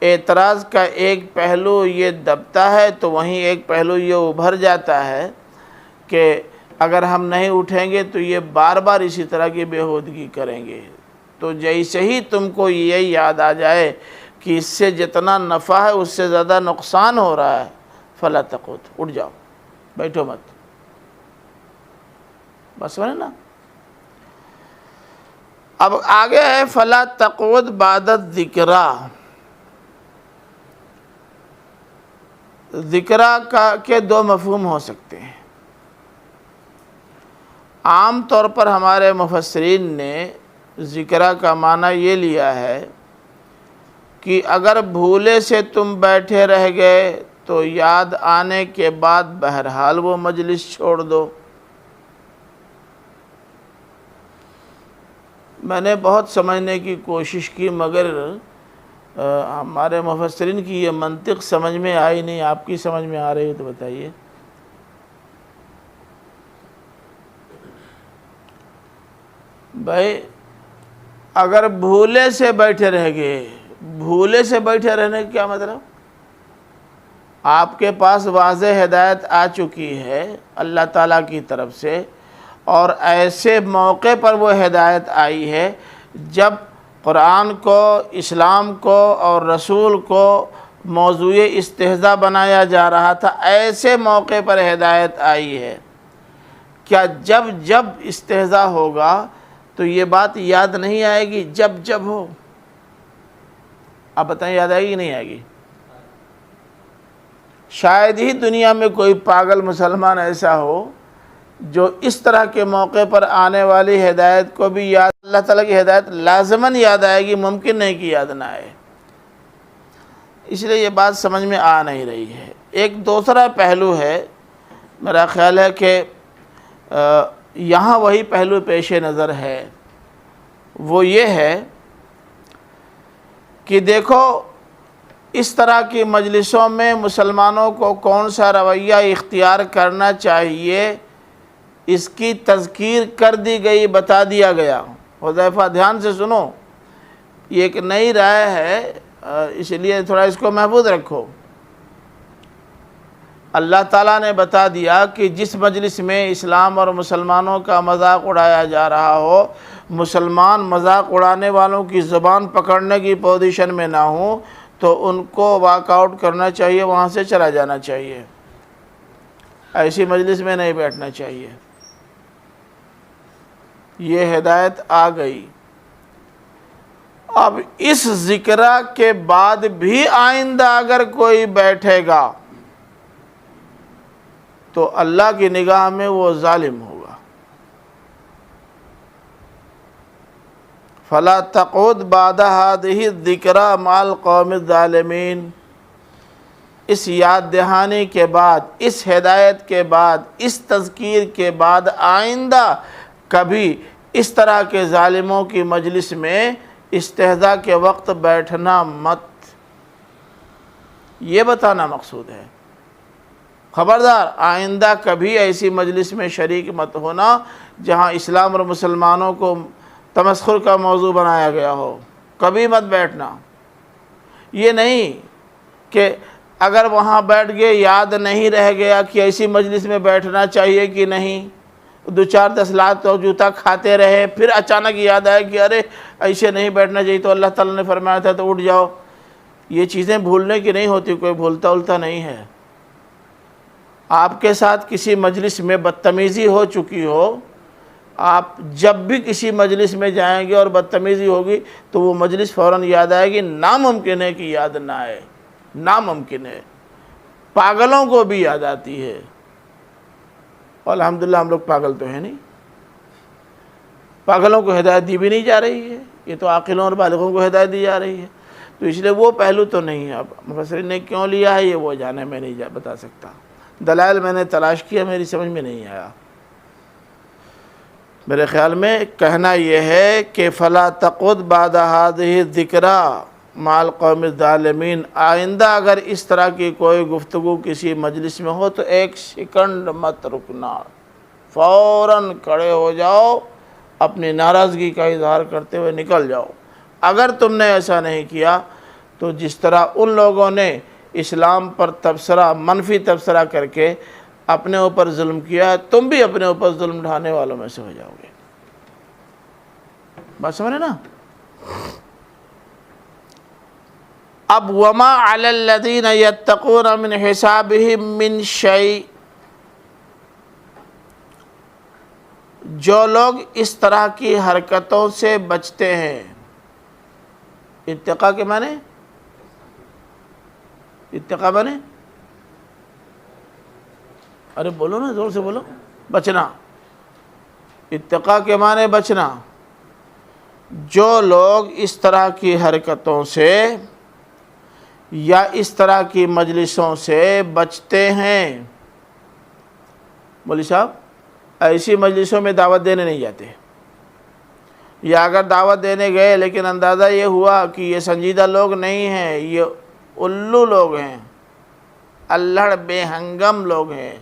A: اعتراض کا ایک پہلو یہ دبتا ہے تو وہیں ایک پہلو یہ ابھر جاتا ہے کہ اگر ہم نہیں اٹھیں گے تو یہ بار بار اسی طرح کی بےہودگی کریں گے، تو جیسے ہی تم کو یہ یاد آ جائے کہ اس سے جتنا نفع ہے اس سے زیادہ نقصان ہو رہا ہے، فلا تقعد، اٹھ جاؤ، بیٹھو مت۔ بس سمجھے نا؟ اب آگے ہے فلا تقعد بعد الذکریٰ۔ ذکریٰ کے دو مفہوم ہو سکتے ہیں۔ عام طور پر ہمارے مفسرین نے ذکریٰ کا معنی یہ لیا ہے کہ اگر بھولے سے تم بیٹھے رہ گئے تو یاد آنے کے بعد بہرحال وہ مجلس چھوڑ دو۔ میں نے بہت سمجھنے کی کوشش کی مگر ہمارے مفسرین کی یہ منطق سمجھ میں آئی نہیں۔ آپ کی سمجھ میں آ رہی ہے تو بتائیے۔ بھائی اگر بھولے سے بیٹھے رہ گئے، بھولے سے بیٹھے رہنے کا کیا مطلب؟ آپ کے پاس واضح ہدایت آ چکی ہے اللہ تعالیٰ کی طرف سے، اور ایسے موقع پر وہ ہدایت آئی ہے جب قرآن کو، اسلام کو اور رسول کو موضوع استہزاء بنایا جا رہا تھا، ایسے موقع پر ہدایت آئی ہے۔ کیا جب جب استہزاء ہوگا تو یہ بات یاد نہیں آئے گی؟ جب جب ہو، آپ بتائیں یاد آئے گی کہ نہیں آئے گی؟ شاید ہی دنیا میں کوئی پاگل مسلمان ایسا ہو جو اس طرح کے موقع پر آنے والی ہدایت کو بھی یاد، اللہ تعالیٰ کی ہدایت لازماً یاد آئے گی، ممکن نہیں کہ یاد نہ آئے۔ اس لیے یہ بات سمجھ میں آ نہیں رہی ہے۔ ایک دوسرا پہلو ہے، میرا خیال ہے کہ یہاں وہی پہلو پیش نظر ہے، وہ یہ ہے کہ دیکھو اس طرح کی مجلسوں میں مسلمانوں کو کون سا رویہ اختیار کرنا چاہیے اس کی تذکیر کر دی گئی، بتا دیا گیا۔ حذیفہ دھیان سے سنو، یہ ایک نئی رائے ہے، اس لیے تھوڑا اس کو محفوظ رکھو۔ اللہ تعالیٰ نے بتا دیا کہ جس مجلس میں اسلام اور مسلمانوں کا مذاق اڑایا جا رہا ہو، مسلمان مذاق اڑانے والوں کی زبان پکڑنے کی پوزیشن میں نہ ہوں تو ان کو واک آؤٹ کرنا چاہیے، وہاں سے چلا جانا چاہیے، ایسی مجلس میں نہیں بیٹھنا چاہیے۔ یہ ہدایت آ گئی۔ اب اس ذکرہ کے بعد بھی آئندہ اگر کوئی بیٹھے گا تو اللہ کی نگاہ میں وہ ظالم ہوگا۔ فَلَا تَقْعُدْ بَعْدَ هَٰذِهِ الذِّكْرَىٰ مَعَ الْقَوْمِ الظَّالِمِينَ۔ اس یاد دہانی کے بعد، اس ہدایت کے بعد، اس تذکیر کے بعد آئندہ کبھی اس طرح کے ظالموں کی مجلس میں استہزاء کے وقت بیٹھنا مت، یہ بتانا مقصود ہے۔ خبردار آئندہ کبھی ایسی مجلس میں شریک مت ہونا جہاں اسلام اور مسلمانوں کو تمسخر کا موضوع بنایا گیا ہو، کبھی مت بیٹھنا۔ یہ نہیں کہ اگر وہاں بیٹھ گئے یاد نہیں رہ گیا کہ ایسی مجلس میں بیٹھنا چاہیے کہ نہیں، 2-4-10 لاکھ تو جوتا کھاتے رہے، پھر اچانک یاد آئے کہ ارے ایسے نہیں بیٹھنا چاہیے، تو اللہ تعالیٰ نے فرمایا تھا تو اٹھ جاؤ۔ یہ چیزیں بھولنے کی نہیں ہوتی، کوئی بھولتا التا نہیں ہے۔ آپ کے ساتھ کسی مجلس میں بدتمیزی ہو چکی ہو، آپ جب بھی کسی مجلس میں جائیں گے اور بدتمیزی ہوگی تو وہ مجلس فوراً یاد آئے گی۔ ناممکن ہے کہ یاد نہ آئے، ناممکن ہے، پاگلوں کو بھی یاد آتی ہے۔ اور الحمدللہ ہم لوگ پاگل تو ہیں نہیں، پاگلوں کو ہدایت دی بھی نہیں جا رہی ہے، یہ تو عاقلوں اور بالغوں کو ہدایت دی جا رہی ہے، تو اس لیے وہ پہلو تو نہیں ہے۔ اب مفسرین نے کیوں لیا ہے یہ وہ جانے، میں نہیں بتا سکتا، دلائل میں نے تلاش کیا، میری سمجھ میں نہیں آیا۔ میرے خیال میں کہنا یہ ہے کہ فَلَا تَقْعُدْ بَعْدَ هَٰذِهِ الذِّكْرَىٰ مَعَ الْقَوْمِ الظَّالِمِينَ۔ آئندہ اگر اس طرح کی کوئی گفتگو کسی مجلس میں ہو تو ایک سیکنڈ مت رکنا، فوراً کھڑے ہو جاؤ، اپنی ناراضگی کا اظہار کرتے ہوئے نکل جاؤ۔ اگر تم نے ایسا نہیں کیا تو جس طرح ان لوگوں نے اسلام پر تبصرہ، منفی تبصرہ کر کے اپنے اوپر ظلم کیا ہے، تم بھی اپنے اوپر ظلم ڈھانے والوں میں سے ہو جاؤ گے۔ بات سمجھے نا؟ اب وَمَا عَلَى الَّذِينَ يَتَّقُونَ مِنْ حِسَابِهِمْ مِنْ شَيْءٍ، جو لوگ اس طرح کی حرکتوں سے بچتے ہیں۔ اتقاء کے معنی، اتقاء معنی، ارے بولو نا، زور سے بولو، بچنا۔ اتقاء کے معنی بچنا۔ جو لوگ اس طرح کی حرکتوں سے یا اس طرح کی مجلسوں سے بچتے ہیں، مولوی صاحب ایسی مجلسوں میں دعوت دینے نہیں جاتے، یا اگر دعوت دینے گئے لیکن اندازہ یہ ہوا کہ یہ سنجیدہ لوگ نہیں ہیں، یہ الو لوگ ہیں، الہڑ بے ہنگم لوگ ہیں،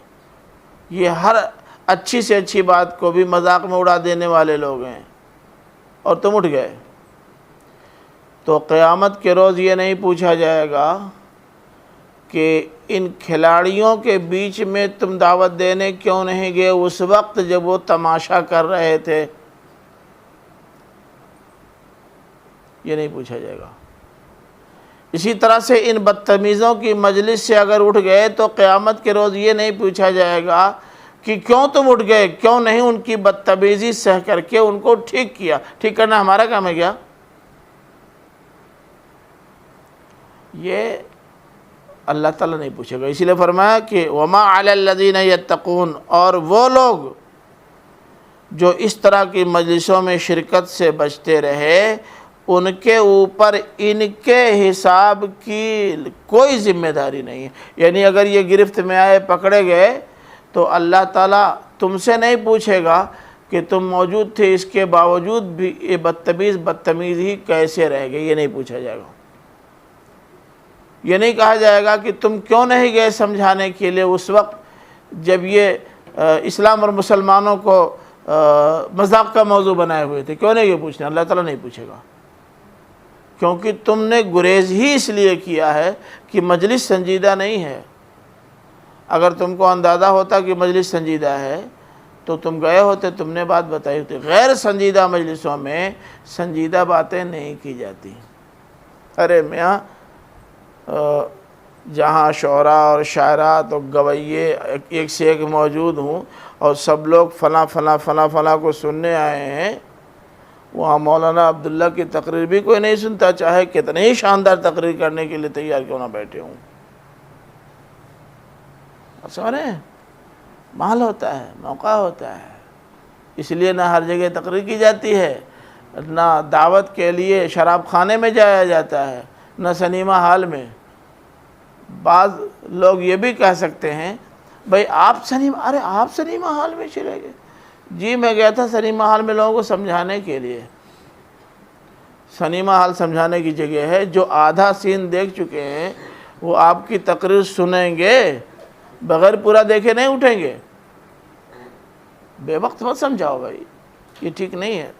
A: یہ ہر اچھی سے اچھی بات کو بھی مذاق میں اڑا دینے والے لوگ ہیں، اور تم اٹھ گئے، تو قیامت کے روز یہ نہیں پوچھا جائے گا کہ ان کھلاڑیوں کے بیچ میں تم دعوت دینے کیوں نہیں گئے اس وقت جب وہ تماشا کر رہے تھے، یہ نہیں پوچھا جائے گا۔ اسی طرح سے ان بدتمیزوں کی مجلس سے اگر اٹھ گئے تو قیامت کے روز یہ نہیں پوچھا جائے گا کہ کیوں تم اٹھ گئے، کیوں نہیں ان کی بدتمیزی سہ کر کے ان کو ٹھیک کیا۔ ٹھیک کرنا ہمارا کام ہے کیا؟ یہ اللہ تعالیٰ نہیں پوچھے گا۔ اسی لیے فرمایا کہ وَمَا عَلَى الَّذِينَ يَتَّقُونَ، اور وہ لوگ جو اس طرح کی مجلسوں میں شرکت سے بچتے رہے، ان کے اوپر ان کے حساب کی کوئی ذمہ داری نہیں ہے۔ یعنی اگر یہ گرفت میں آئے، پکڑے گئے، تو اللہ تعالیٰ تم سے نہیں پوچھے گا کہ تم موجود تھے، اس کے باوجود بھی یہ بدتمیز ہی کیسے رہ گئے، یہ نہیں پوچھا جائے گا۔ یہ نہیں کہا جائے گا کہ تم کیوں نہیں گئے سمجھانے کے لیے اس وقت جب یہ اسلام اور مسلمانوں کو مذاق کا موضوع بنائے ہوئے تھے، کیوں نہیں یہ پوچھنا؟ اللہ تعالیٰ نہیں پوچھے گا، کیونکہ تم نے گریز ہی اس لیے کیا ہے کہ مجلس سنجیدہ نہیں ہے۔ اگر تم کو اندازہ ہوتا کہ مجلس سنجیدہ ہے تو تم گئے ہوتے، تم نے بات بتائی ہوتی۔ غیر سنجیدہ مجلسوں میں سنجیدہ باتیں نہیں کی جاتی۔ ارے میاں، جہاں شعراء اور شاعرات اور گویے ایک سے ایک موجود ہوں اور سب لوگ فلاں فلاں فلاں فلاں کو سننے آئے ہیں، وہاں مولانا عبداللہ کی تقریر بھی کوئی نہیں سنتا، چاہے کتنے ہی شاندار تقریر کرنے کے لیے تیار کیوں نہ بیٹھے ہوں۔ سمجھ رہے ہیں؟ محل ہوتا ہے، موقع ہوتا ہے، اس لیے نہ ہر جگہ تقریر کی جاتی ہے، نہ دعوت کے لیے شراب خانے میں جایا جاتا ہے، نہ سنیما ہال میں۔ بعض لوگ یہ بھی کہہ سکتے ہیں بھئی آپ سنیما ہال میں چلے گئے؟ جی میں گیا تھا سنیما ہال میں لوگوں کو سمجھانے کے لیے۔ سنیما ہال سمجھانے کی جگہ ہے، جو آدھا سین دیکھ چکے ہیں وہ آپ کی تقریر سنیں گے، بغیر پورا دیکھے نہیں اٹھیں گے۔ بے وقت مت سمجھاؤ بھائی، یہ ٹھیک نہیں ہے۔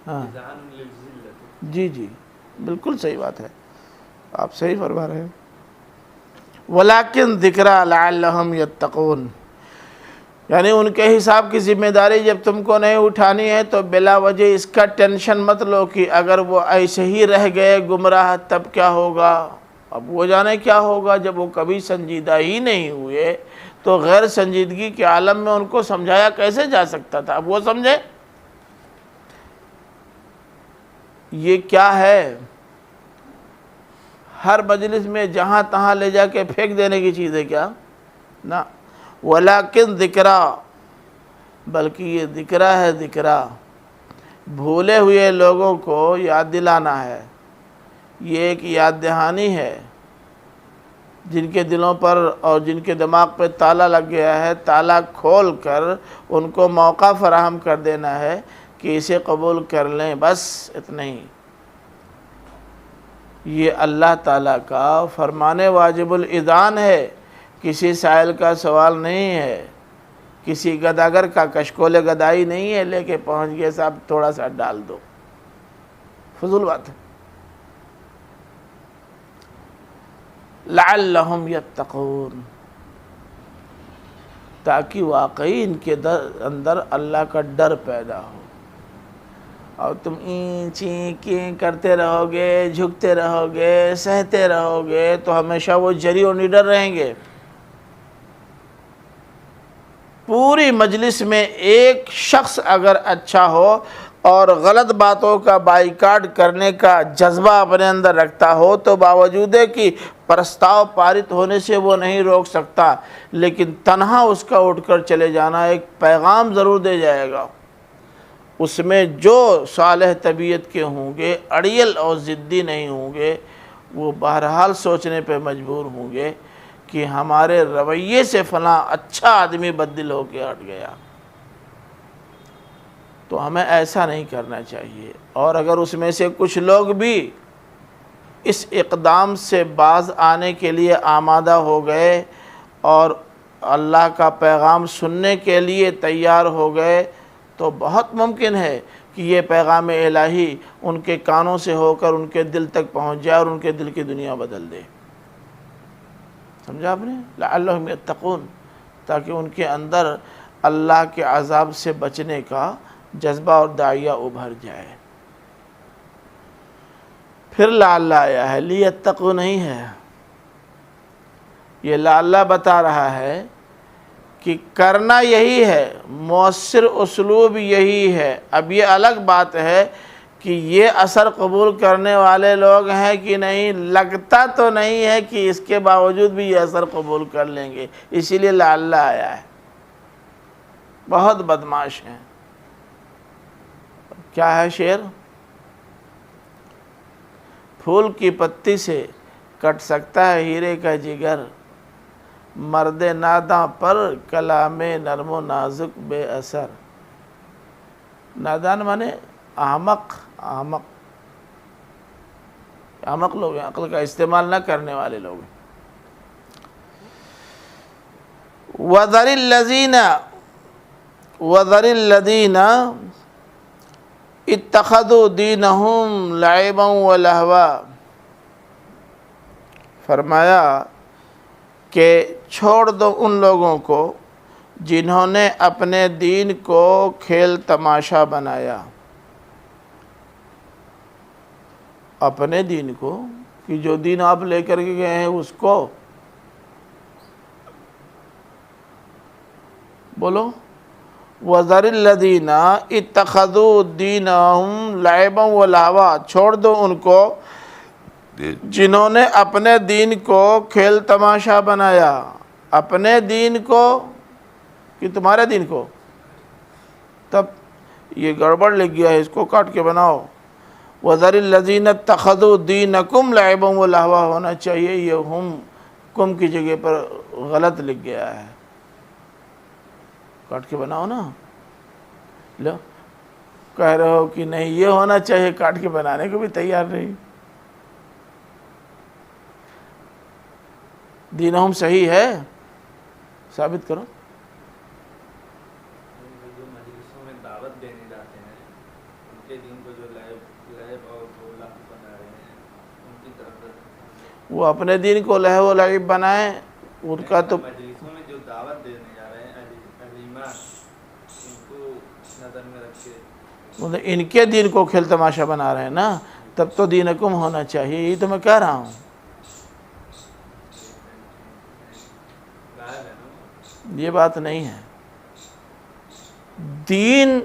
A: ہاں جی جی بالکل صحیح بات ہے، آپ صحیح فرما رہے ہیں۔ وَلَٰكِن ذِكْرَىٰ لَعَلَّهُمْ يَتَّقُونَ، یعنی ان کے حساب کی ذمہ داری جب تم کو نہیں اٹھانی ہے تو بلا وجہ اس کا ٹینشن مت لو کہ اگر وہ ایسے ہی رہ گئے گمراہ تب کیا ہوگا۔ اب وہ جانے کیا ہوگا، جب وہ کبھی سنجیدہ ہی نہیں ہوئے تو غیر سنجیدگی کے عالم میں ان کو سمجھایا کیسے جا سکتا تھا۔ اب وہ سمجھے یہ کیا ہے، ہر مجلس میں جہاں تہاں لے جا کے پھینک دینے کی چیز ہے کیا؟ نہ، ولیکن ذکرہ، بلکہ یہ ذکرہ ہے، ذکرہ بھولے ہوئے لوگوں کو یاد دلانا ہے۔ یہ ایک یاد دہانی ہے، جن کے دلوں پر اور جن کے دماغ پہ تالا لگ گیا ہے، تالا کھول کر ان کو موقع فراہم کر دینا ہے کہ اسے قبول کر لیں، بس اتنا ہی۔ یہ اللہ تعالیٰ کا فرمان واجب الاذان ہے، کسی سائل کا سوال نہیں ہے، کسی گداگر کا کشکول گدائی نہیں ہے، لے کے پہنچ گئے صاحب تھوڑا سا ڈال دو، فضول بات ہے۔ لعلہم یتقون، تاکہ واقعی ان کے اندر اللہ کا ڈر پیدا ہو، اور تم این چین کیں کرتے رہو گے، جھکتے رہو گے، سہتے رہو گے تو ہمیشہ وہ جری اور نڈر رہیں گے۔ پوری مجلس میں ایک شخص اگر اچھا ہو اور غلط باتوں کا بائیکاٹ کرنے کا جذبہ اپنے اندر رکھتا ہو تو باوجود ہے کہ پرستاؤ پارت ہونے سے وہ نہیں روک سکتا، لیکن تنہا اس کا اٹھ کر چلے جانا ایک پیغام ضرور دے جائے گا۔ اس میں جو صالح طبیعت کے ہوں گے، اڑیل اور ضدی نہیں ہوں گے، وہ بہرحال سوچنے پہ مجبور ہوں گے کہ ہمارے رویے سے فلاں اچھا آدمی بدل ہو کے ہٹ گیا، تو ہمیں ایسا نہیں کرنا چاہیے۔ اور اگر اس میں سے کچھ لوگ بھی اس اقدام سے باز آنے کے لیے آمادہ ہو گئے اور اللہ کا پیغام سننے کے لیے تیار ہو گئے تو بہت ممکن ہے کہ یہ پیغام الہی ان کے کانوں سے ہو کر ان کے دل تک پہنچ جائے اور ان کے دل کی دنیا بدل دے۔ سمجھا آپ نے؟ لعلہم یتقون، تاکہ ان کے اندر اللہ کے عذاب سے بچنے کا جذبہ اور داعیہ ابھر جائے۔ پھر لعل آیا ہے، لیتقوا نہیں ہے، یہ لعل بتا رہا ہے کہ کرنا یہی ہے، مؤثر اسلوب یہی ہے۔ اب یہ الگ بات ہے کہ یہ اثر قبول کرنے والے لوگ ہیں کہ نہیں، لگتا تو نہیں ہے کہ اس کے باوجود بھی یہ اثر قبول کر لیں گے، اسی لیے لعل آیا ہے۔ بہت بدماش ہیں۔ کیا ہے شعر؟ پھول کی پتی سے کٹ سکتا ہے ہیرے کا جگر، مرد ناداں پر کلام نرم و نازک بے اثر۔ نادان مانے احمق، احمق لوگ ہیں، عقل کا استعمال نہ کرنے والے لوگ ہیں۔ وَذَرِ الَّذِينَ اتَّخَذُوا دِينَهُمْ لَعِبًا وَلَهْوًا، فرمایا کہ چھوڑ دو ان لوگوں کو جنہوں نے اپنے دین کو کھیل تماشا بنایا. اپنے دین کو، کہ جو دین آپ لے کر کے گئے ہیں اس کو بولو. وَذَرِ الَّذِينَ اتَّخَذُوا دِينَهُمْ لَعِبًا وَلَهْوًا، چھوڑ دو ان کو جنہوں نے اپنے دین کو کھیل تماشا بنایا. اپنے دین کو کہ تمہارے دین کو؟ تب یہ گڑبڑ لکھ گیا ہے، اس کو کاٹ کے بناؤ. وَذَرِ الَّذِينَ اتَّخَذُوا دِينَكُمْ لَعِبًا وَلَهْوًا ہونا چاہیے، یہ ہم کم کی جگہ پر غلط لکھ گیا ہے، کاٹ کے بناؤ نا. لو کہہ رہے ہو کہ نہیں یہ ہونا چاہیے، کاٹ کے بنانے کو بھی تیار نہیں. دینہم صحیح ہے، ثابت کرو.
B: جو مجلسوں میں دعوت دینے جاتے ہیں ان کے دین کو جو لعب اور لہو بنا رہے ہیں ان کی طرف
A: وہ اپنے دین کو لہو و لعب بنائیں، ان کا تو
B: مجلسوں میں جو دعوت دینے جا رہے ہیں اہل ایمان ان کو نظر میں رکھ کے
A: ان کے دین کو کھیل تماشا بنا رہے ہیں نا، تب تو دینکم ہونا چاہیے. یہ تو میں کہہ رہا ہوں، یہ بات نہیں ہے. دین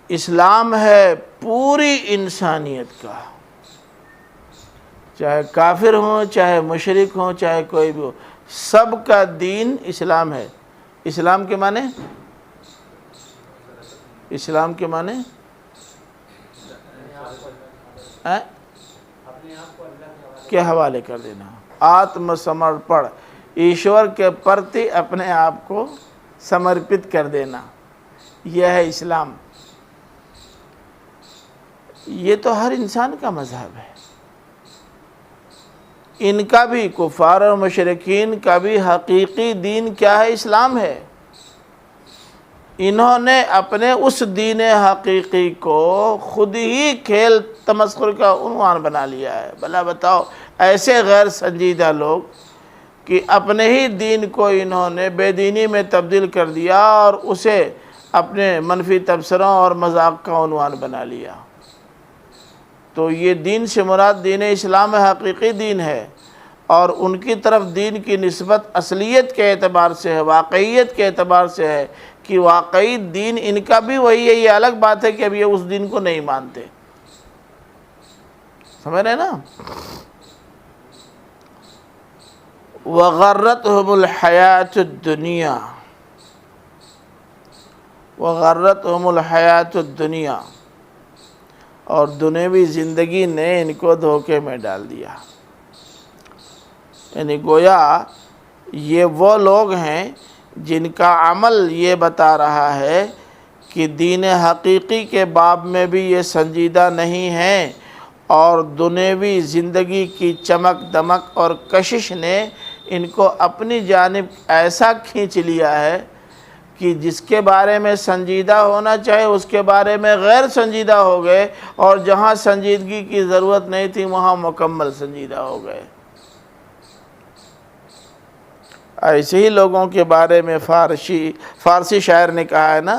A: اسلام ہے پوری انسانیت کا، چاہے کافر ہوں، چاہے مشرک ہوں، چاہے کوئی بھی ہو، سب کا دین اسلام ہے. اسلام کے معنی، اسلام کے معنی کے حوالے کر دینا، آتم سمرپڑ، ایشور کے پرتی اپنے آپ کو سمرپت کر دینا، یہ ہے اسلام. یہ تو ہر انسان کا مذہب ہے. ان کا بھی، کفار اور مشرکین کا بھی حقیقی دین کیا ہے؟ اسلام ہے. انہوں نے اپنے اس دین حقیقی کو خود ہی کھیل تمسخر کا عنوان بنا لیا ہے. بھلا بتاؤ، ایسے غیر سنجیدہ لوگ کہ اپنے ہی دین کو انہوں نے بے دینی میں تبدیل کر دیا اور اسے اپنے منفی تبصروں اور مذاق کا عنوان بنا لیا. تو یہ دین سے مراد دین اسلام حقیقی دین ہے، اور ان کی طرف دین کی نسبت اصلیت کے اعتبار سے ہے، واقعیت کے اعتبار سے ہے کہ واقعی دین ان کا بھی وہی ہے. یہ الگ بات ہے کہ اب یہ اس دین کو نہیں مانتے. سمجھ رہے نا؟ وَغَرَّتْهُمُ الْحَيَاةُ الدُّنْيَا، وَغَرَّتْهُمُ الْحَيَاةُ الدُّنْيَا، اور دنیوی زندگی نے ان کو دھوکے میں ڈال دیا. یعنی گویا یہ وہ لوگ ہیں جن کا عمل یہ بتا رہا ہے کہ دین حقیقی کے باب میں بھی یہ سنجیدہ نہیں ہیں، اور دنیوی زندگی کی چمک دمک اور کشش نے ان کو اپنی جانب ایسا کھینچ لیا ہے کہ جس کے بارے میں سنجیدہ ہونا چاہے اس کے بارے میں غیر سنجیدہ ہو گئے، اور جہاں سنجیدگی کی ضرورت نہیں تھی وہاں مکمل سنجیدہ ہو گئے. ایسے ہی لوگوں کے بارے میں فارسی شاعر نے کہا ہے نا،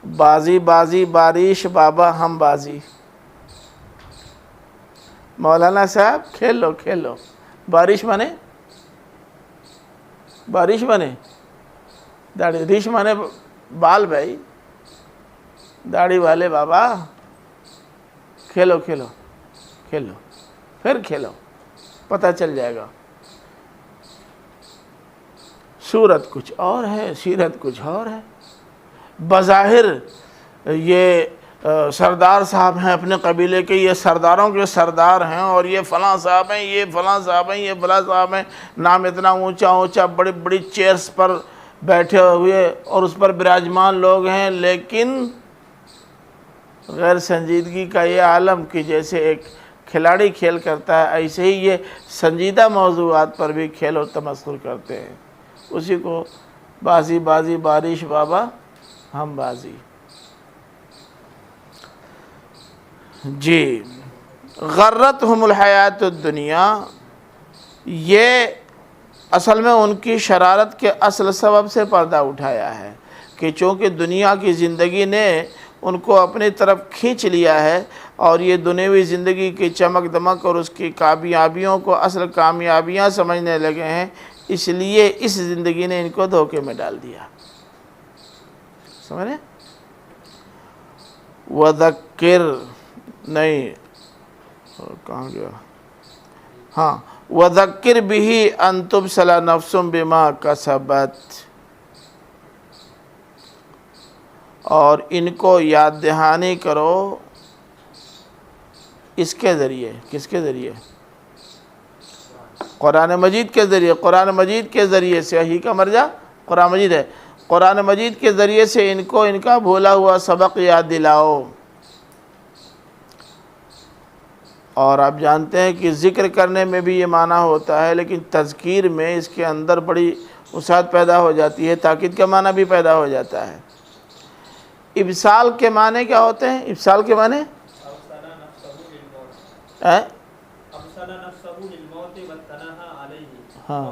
A: بازی بازی بارش بابا ہم بازی. مولانا صاحب کھیلو کھیلو. بارش مانے، بارش مانے داڑھی، ریش مانے بال بھائی، داڑھی والے بابا. کھیلو کھیلو کھیلو، پھر کھیلو، پتہ چل جائے گا. صورت کچھ اور ہے، سیرت کچھ اور ہے. بظاہر یہ سردار صاحب ہیں اپنے قبیلے کے، یہ سرداروں کے سردار ہیں، اور یہ فلاں صاحب ہیں، یہ فلاں صاحب ہیں، یہ فلاں صاحب ہیں. نام اتنا اونچا اونچا، بڑی بڑی چیئرز پر بیٹھے ہوئے اور اس پر براجمان لوگ ہیں، لیکن غیر سنجیدگی کا یہ عالم کہ جیسے ایک کھلاڑی کھیل کرتا ہے، ایسے ہی یہ سنجیدہ موضوعات پر بھی کھیل و تمسخر کرتے ہیں. اسی کو بازی بازی بارش بابا ہم بازی. جی غرتہم الحیات الدنیا، یہ اصل میں ان کی شرارت کے اصل سبب سے پردہ اٹھایا ہے کہ چونکہ دنیا کی زندگی نے ان کو اپنی طرف کھینچ لیا ہے اور یہ دنیوی زندگی کی چمک دمک اور اس کی کامیابیوں کو اصل کامیابیاں سمجھنے لگے ہیں، اس لیے اس زندگی نے ان کو دھوکے میں ڈال دیا. سمجھ رہے؟ وذکر نہیں کہاں گیا، ہاں وذکر بہ ان تبصل نفس بما کسبت، اور ان کو یاد دہانی کرو اس کے ذریعے. کس کے ذریعے؟ قرآن مجید کے ذریعے. قرآن مجید کے ذریعے سے، ہی کا مرجع قرآن مجید ہے. قرآن مجید کے ذریعے سے ان کو ان کا بھولا ہوا سبق یاد دلاؤ. اور آپ جانتے ہیں کہ ذکر کرنے میں بھی یہ معنی ہوتا ہے، لیکن تذکیر میں اس کے اندر بڑی وسعت پیدا ہو جاتی ہے، تاکید کا معنی بھی پیدا ہو جاتا ہے. ابصال کے معنی کیا ہوتے ہیں؟ ابصال کے معنی ہاں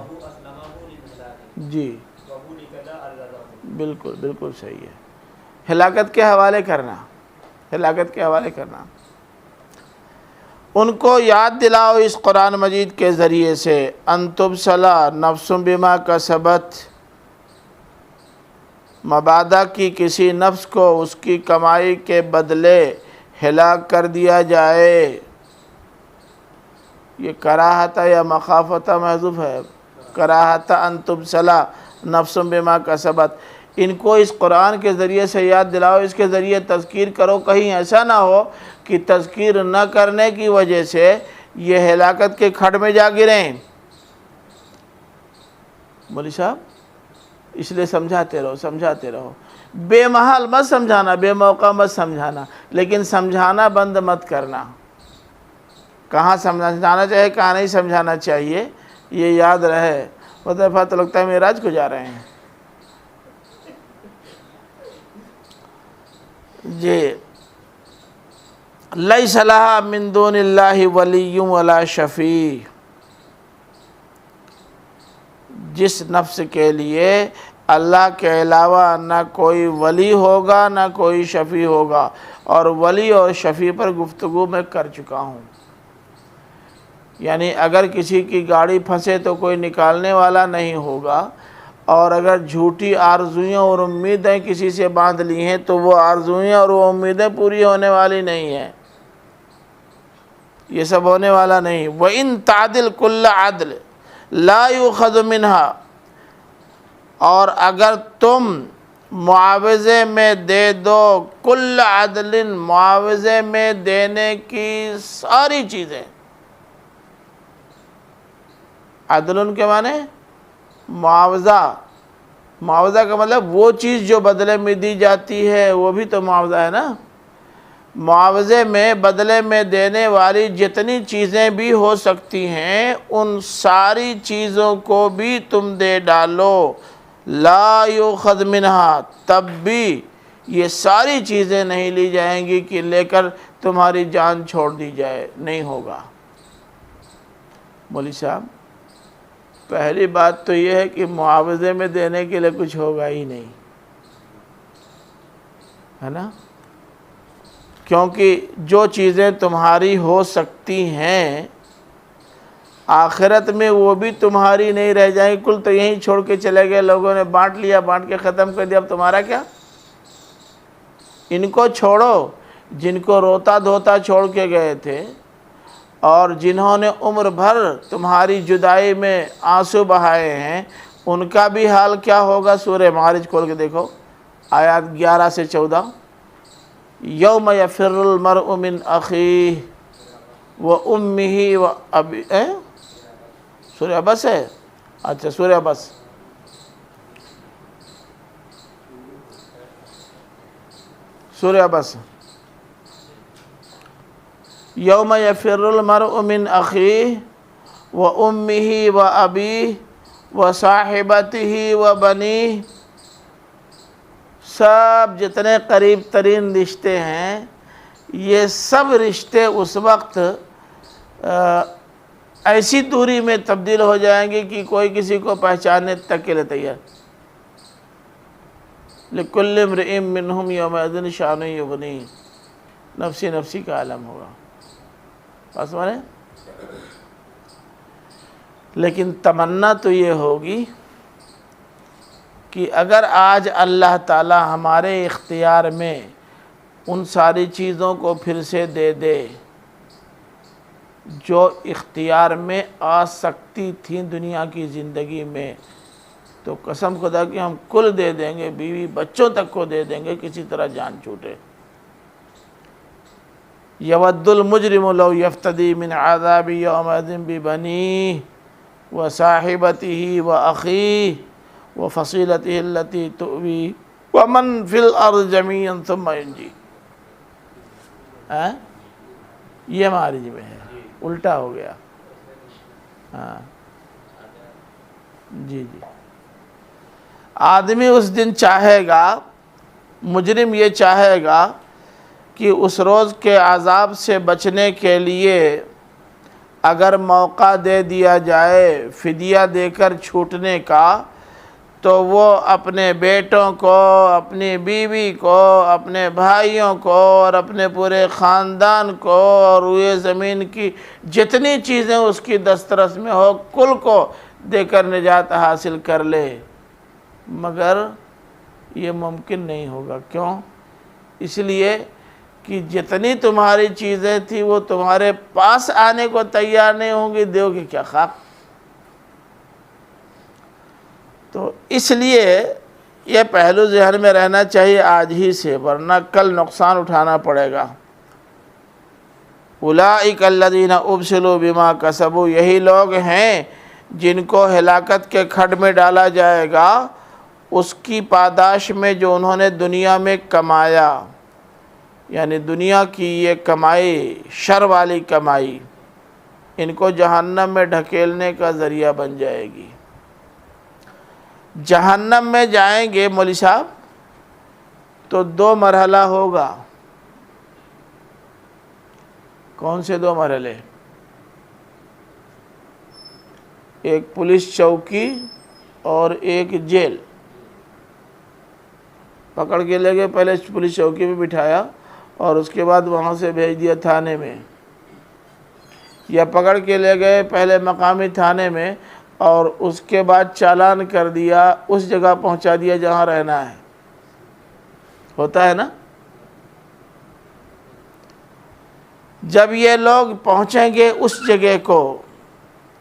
A: جی بالکل بالکل صحیح ہے. ہلاکت کے حوالے کرنا، ہلاکت کے حوالے کرنا. ان کو یاد دلاؤ اس قرآن مجید کے ذریعے سے ان تبصل نفس بما کسبت، مبادا کی کسی نفس کو اس کی کمائی کے بدلے ہلاک کر دیا جائے. یہ کراہت یا مخافت محذوف ہے. کراہت ان تبصل نفس بما کسبت، ان کو اس قرآن کے ذریعے سے یاد دلاؤ، اس کے ذریعے تذکیر کرو. کہیں ایسا نہ ہو کہ تذکیر نہ کرنے کی وجہ سے یہ ہلاکت کے کھڈ میں جا گریں. مولوی صاحب اس لیے سمجھاتے رہو سمجھاتے رہو. بے محال مت سمجھانا، بے موقع مت سمجھانا، لیکن سمجھانا بند مت کرنا. کہاں سمجھانا چاہیے کہاں نہیں سمجھانا چاہیے یہ یاد رہے. وہ دفعہ تو لگتا ہے معراج کو جا رہے ہیں. جی لیس لہا من دون اللہ ولی ولا شفیع، جس نفس کے لیے اللہ کے علاوہ نہ کوئی ولی ہوگا نہ کوئی شفیع ہوگا. اور ولی اور شفیع پر گفتگو میں کر چکا ہوں. یعنی اگر کسی کی گاڑی پھنسے تو کوئی نکالنے والا نہیں ہوگا، اور اگر جھوٹی آرزوئیں اور امیدیں کسی سے باندھ لی ہیں تو وہ آرزوئیں اور وہ امیدیں پوری ہونے والی نہیں ہیں. یہ سب ہونے والا نہیں. وَإِن تَعْدِلْ كُلَّ عَدْلٍ لَا يُؤْخَذُ مِنْهَا، اور اگر تم معاوضے میں دے دو کل عدل، معاوضے میں دینے کی ساری چیزیں. عدل کے معنی معاوضہ. معاوضہ کا مطلب وہ چیز جو بدلے میں دی جاتی ہے وہ بھی تو معاوضہ ہے نا. معاوضے میں بدلے میں دینے والی جتنی چیزیں بھی ہو سکتی ہیں ان ساری چیزوں کو بھی تم دے ڈالو. لا یؤخذ منہا، تب بھی یہ ساری چیزیں نہیں لی جائیں گی کہ لے کر تمہاری جان چھوڑ دی جائے، نہیں ہوگا. مولوی صاحب پہلی بات تو یہ ہے کہ معاوضے میں دینے کے لیے کچھ ہوگا ہی نہیں، ہے نا. کیونکہ جو چیزیں تمہاری ہو سکتی ہیں آخرت میں وہ بھی تمہاری نہیں رہ جائیں گی. کل تو یہیں چھوڑ کے چلے گئے، لوگوں نے بانٹ لیا، بانٹ کے ختم کر دیا، اب تمہارا کیا. ان کو چھوڑو جن کو روتا دھوتا چھوڑ کے گئے تھے اور جنہوں نے عمر بھر تمہاری جدائی میں آنسو بہائے ہیں، ان کا بھی حال کیا ہوگا. سورہ معارج کھول کے دیکھو آیات 11 سے 14. یوم یفر المرء من اخیہ وامہ وابیہ، سورہ عبس ہے. اچھا سورہ عبس. سورہ عبس. یوم یفر المرء من اخیہ وامہ وابیہ وصاحبته وبنیہ، سب جتنے قریب ترین رشتے ہیں یہ سب رشتے اس وقت ایسی دوری میں تبدیل ہو جائیں گے کہ کوئی کسی کو پہچاننے تک کے لیے تیار۔ لِكُلِّ امْرِئٍ مِّنْهُمْ يَوْمَئِذٍ شَأْنٌ يُغْنِيهِ، نفسی نفسی کا عالم ہوگا بس مانے۔ لیکن تمنا تو یہ ہوگی کہ اگر آج اللہ تعالی ہمارے اختیار میں ان ساری چیزوں کو پھر سے دے دے جو اختیار میں آ سکتی تھیں دنیا کی زندگی میں، تو قسم خدا کہ ہم کل دے دیں گے، بیوی بچوں تک کو دے دیں گے، کسی طرح جان چھوٹے۔ یود المجرم لو یفتدی من عذاب یومئذ ببنیہ وصاحبتہ واخیہ وفصیلتہ التی تؤویہ ومن فی الارض جمیعا ثم ینجیہ۔ یہ معارج میں ہے، الٹا ہو گیا۔ ہاں جی جی، آدمی اس دن چاہے گا، مجرم یہ چاہے گا کہ اس روز کے عذاب سے بچنے کے لیے اگر موقع دے دیا جائے فدیہ دے کر چھوٹنے کا، تو وہ اپنے بیٹوں کو، اپنی بیوی کو، اپنے بھائیوں کو اور اپنے پورے خاندان کو اور روئے زمین کی جتنی چیزیں اس کی دسترس میں ہو کل کو دے کر نجات حاصل کر لے، مگر یہ ممکن نہیں ہوگا۔ کیوں؟ اس لیے کہ جتنی تمہاری چیزیں تھیں وہ تمہارے پاس آنے کو تیار نہیں ہوں گی، دیو گے کیا خاک؟ تو اس لیے یہ پہلو ذہن میں رہنا چاہیے آج ہی سے، ورنہ کل نقصان اٹھانا پڑے گا۔ اولئک الذین ابسلوا بما کسبوا، یہی لوگ ہیں جن کو ہلاکت کے کھڈ میں ڈالا جائے گا اس کی پاداش میں جو انہوں نے دنیا میں کمایا، یعنی دنیا کی یہ کمائی، شر والی کمائی، ان کو جہنم میں ڈھکیلنے کا ذریعہ بن جائے گی۔ جہنم میں جائیں گے مولوی صاحب تو دو مرحلہ ہوگا۔ کون سے دو مرحلے؟ ایک پولیس چوکی اور ایک جیل۔ پکڑ کے لے گئے، پہلے پولیس چوکی پہ بٹھایا اور اس کے بعد وہاں سے بھیج دیا تھانے میں، یا پکڑ کے لے گئے پہلے مقامی تھانے میں اور اس کے بعد چالان کر دیا، اس جگہ پہنچا دیا جہاں رہنا ہے۔ ہوتا ہے نا؟ جب یہ لوگ پہنچیں گے اس جگہ کو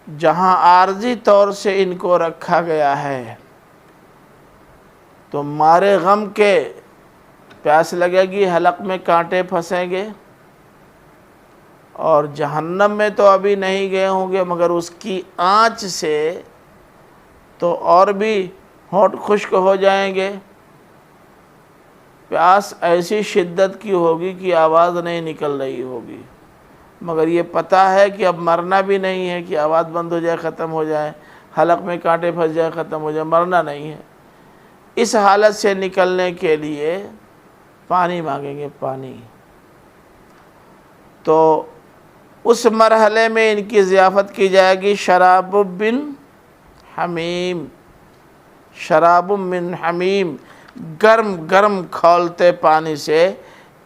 A: جہاں عارضی طور سے ان کو رکھا گیا ہے، تو مارے غم کے پیاس لگے گی، حلق میں کانٹے پھنسیں گے، اور جہنم میں تو ابھی نہیں گئے ہوں گے مگر اس کی آنچ سے تو اور بھی ہونٹ خشک ہو جائیں گے۔ پیاس ایسی شدت کی ہوگی کہ آواز نہیں نکل رہی ہوگی، مگر یہ پتہ ہے کہ اب مرنا بھی نہیں ہے کہ آواز بند ہو جائے، ختم ہو جائے، حلق میں کانٹے پھنس جائے، ختم ہو جائے، مرنا نہیں ہے۔ اس حالت سے نکلنے کے لیے پانی مانگیں گے، پانی۔ تو اس مرحلے میں ان کی ضیافت کی جائے گی، شراب بن حمیم، شراب من حمیم، گرم گرم کھولتے پانی سے